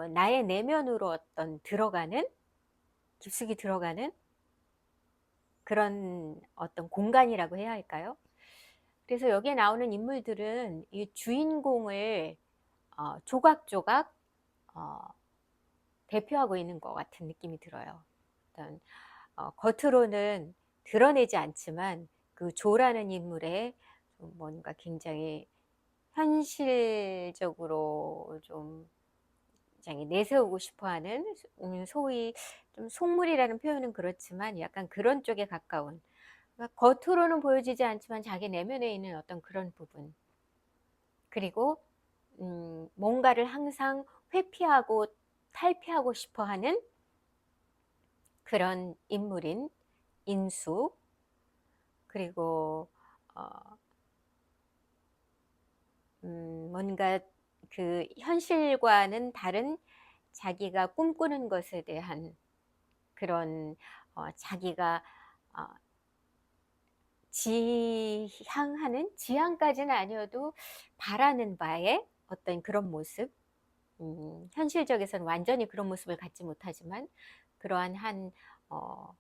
나의 내면으로 어떤 들어가는 깊숙이 들어가는 그런 어떤 공간이라고 해야 할까요? 그래서 여기에 나오는 인물들은 이 주인공을 조각조각 어, 대표하고 있는 것 같은 느낌이 들어요. 어떤 겉으로는 드러내지 않지만 그 조라는 인물의 좀 뭔가 굉장히 현실적으로 좀 굉장히 내세우고 싶어하는 소위 좀 속물이라는 표현은 그렇지만 약간 그런 쪽에 가까운, 그러니까 겉으로는 보여지지 않지만 자기 내면에 있는 어떤 그런 부분, 그리고 뭔가를 항상 회피하고 탈피하고 싶어하는 그런 인물인 인수, 그리고 어, 뭔가 그 현실과는 다른 자기가 꿈꾸는 것에 대한 그런 자기가 어, 지향하는, 지향까지는 아니어도 바라는 바의 어떤 그런 모습, 현실적에서는 완전히 그런 모습을 갖지 못하지만 그러한 한 어,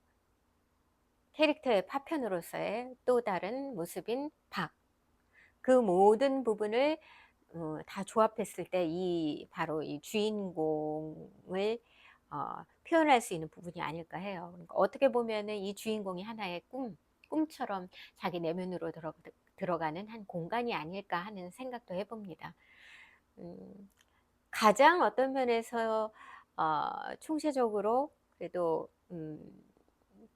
캐릭터의 파편으로서의 또 다른 모습인 박, 그 모든 부분을 다 조합했을 때 이 바로 이 주인공을 표현할 수 있는 부분이 아닐까 해요. 그러니까 어떻게 보면은 이 주인공이 하나의 꿈처럼 자기 내면으로 들어가는 한 공간이 아닐까 하는 생각도 해봅니다. 음, 가장 어떤 면에서 총체적으로 그래도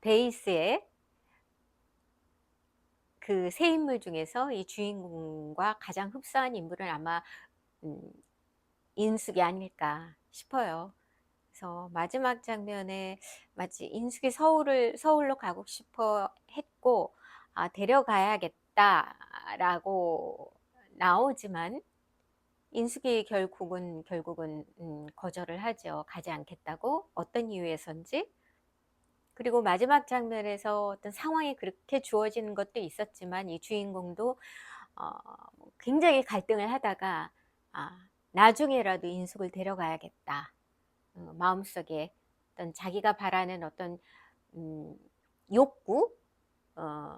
베이스에 그 세 인물 중에서 이 주인공과 가장 흡사한 인물은 아마 음, 인숙이 아닐까 싶어요. 그래서 마지막 장면에 마치 인숙이 서울로 가고 싶어 했고 데려가야겠다라고 나오지만 인숙이 결국은 거절을 하죠. 가지 않겠다고 어떤 이유에선지. 그리고 마지막 장면에서 어떤 상황이 그렇게 주어지는 것도 있었지만 이 주인공도 어, 굉장히 갈등을 하다가 나중에라도 인숙을 데려가야겠다. 마음속에 어떤 자기가 바라는 어떤 음, 욕구, 어,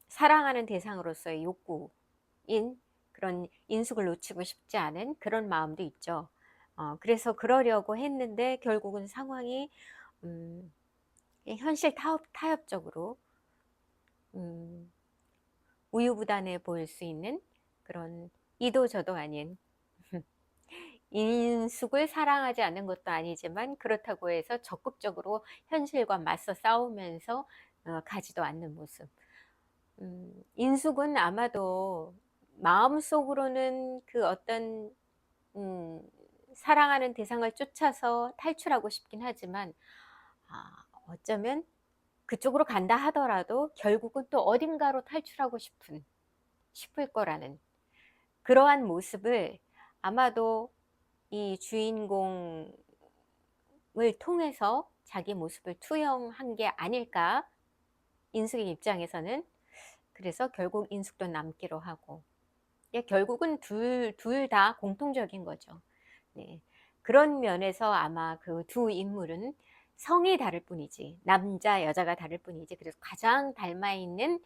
사랑하는 대상으로서의 욕구인 그런 인숙을 놓치고 싶지 않은 그런 마음도 있죠. 그래서 그러려고 했는데 결국은 상황이 음, 현실 타협적으로 음, 우유부단해 보일 수 있는 그런 이도저도 아닌 인숙을 사랑하지 않는 것도 아니지만 그렇다고 해서 적극적으로 현실과 맞서 싸우면서 가지도 않는 모습. 인숙은 아마도 마음속으로는 그 어떤 음, 사랑하는 대상을 쫓아서 탈출하고 싶긴 하지만 어쩌면 그쪽으로 간다 하더라도 결국은 또 어딘가로 탈출하고 싶을 거라는 그러한 모습을 아마도 이 주인공을 통해서 자기 모습을 투영한 게 아닐까, 인숙의 입장에서는. 그래서 결국 인숙도 남기로 하고, 결국은 둘 다 공통적인 거죠. 네. 그런 면에서 아마 그 두 인물은 성이 다를 뿐이지, 남자 여자가 다를 뿐이지, 그래서 가장 닮아 있는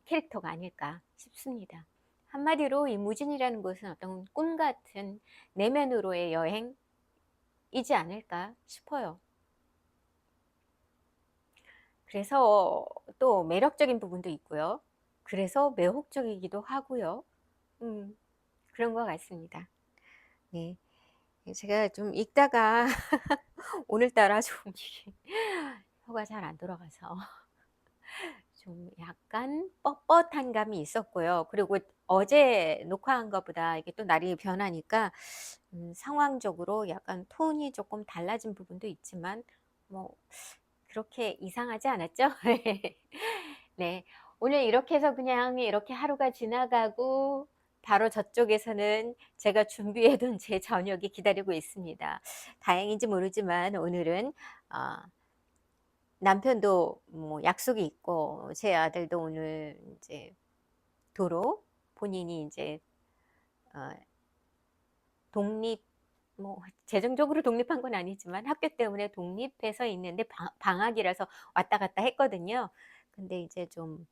캐릭터가 아닐까 싶습니다. 한마디로 이 무진이라는 것은 어떤 꿈 같은 내면으로의 여행이지 않을까 싶어요. 그래서 또 매력적인 부분도 있고요. 그래서 매혹적이기도 하고요. 그런 것 같습니다. 네. 제가 좀 읽다가 오늘따라 좀 이게 혀가 잘 안 돌아가서 좀 약간 뻣뻣한 감이 있었고요. 그리고 어제 녹화한 것보다 이게 또 날이 변하니까 상황적으로 약간 톤이 조금 달라진 부분도 있지만 뭐 그렇게 이상하지 않았죠? 네. 오늘 이렇게 해서 그냥 이렇게 하루가 지나가고 바로 저쪽에서는 제가 준비해 둔 제 저녁이 기다리고 있습니다. 다행인지 모르지만 오늘은 어 남편도 뭐 약속이 있고 제 아들도 오늘 인제 도로 본인이 인제 어 독립 뭐 재정적으로 독립한 건 아니지만 학교 때문에 독립해서 있는데 방학이라서 왔다 갔다 했거든요. 근데 이제 좀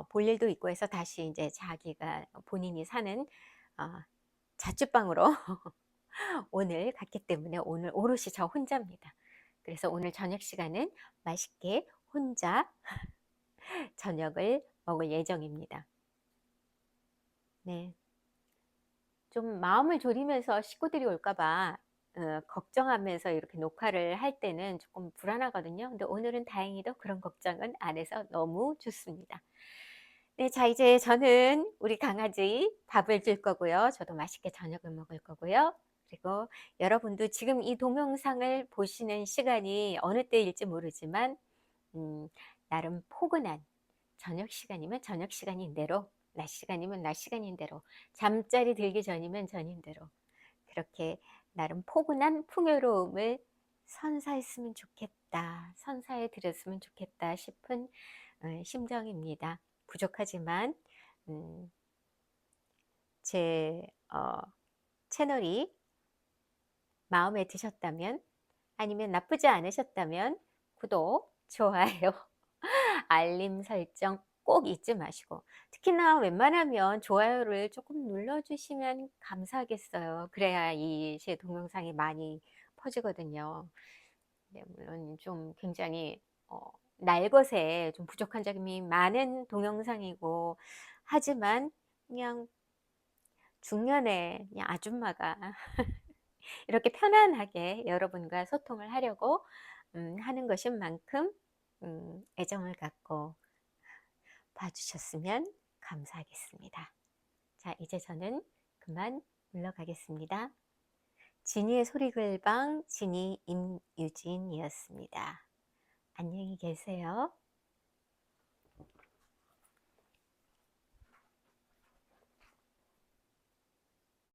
볼 일도 있고 해서 다시 인제 자기가 본인이 사는 어 자취방으로 오늘 갔기 때문에 오늘 오롯이 저 혼자입니다. 그래서 오늘 저녁 시간은 맛있게 혼자 저녁을 먹을 예정입니다. 네. 좀 마음을 졸이면서 식구들이 올까 봐 걱정하면서 이렇게 녹화를 할 때는 조금 불안하거든요. 근데 오늘은 다행히도 그런 걱정은 안 해서 너무 좋습니다. 네, 자 이제 저는 우리 강아지 밥을 줄 거고요. 저도 맛있게 저녁을 먹을 거고요. 그리고 여러분도 지금 이 동영상을 보시는 시간이 어느 때일지 모르지만 음 나름 포근한 저녁 시간이면 저녁 시간인 대로, 낮 시간이면 낮 시간인 대로, 잠자리 들기 전이면 전인 대로 그렇게 나름 포근한 풍요로움을 선사했으면 좋겠다, 선사해 드렸으면 좋겠다 싶은 심정입니다. 부족하지만 음 제 채널이 마음에 드셨다면 아니면 나쁘지 않으셨다면 구독, 좋아요, 알림 설정 꼭 잊지 마시고 특히나 웬만하면 좋아요를 조금 눌러주시면 감사하겠어요. 그래야 이 제 동영상이 많이 퍼지거든요. 네, 물론 좀 굉장히 날것에 좀 부족한 점이 많은 동영상이고 하지만 그냥 중년의 그냥 아줌마가 이렇게 편안하게 여러분과 소통을 하려고 하는 것인 만큼 애정을 갖고 봐주셨으면 감사하겠습니다. 자, 이제 저는 그만 물러가겠습니다. 지니의 소리글방 지니 임유진이었습니다. 안녕히 계세요.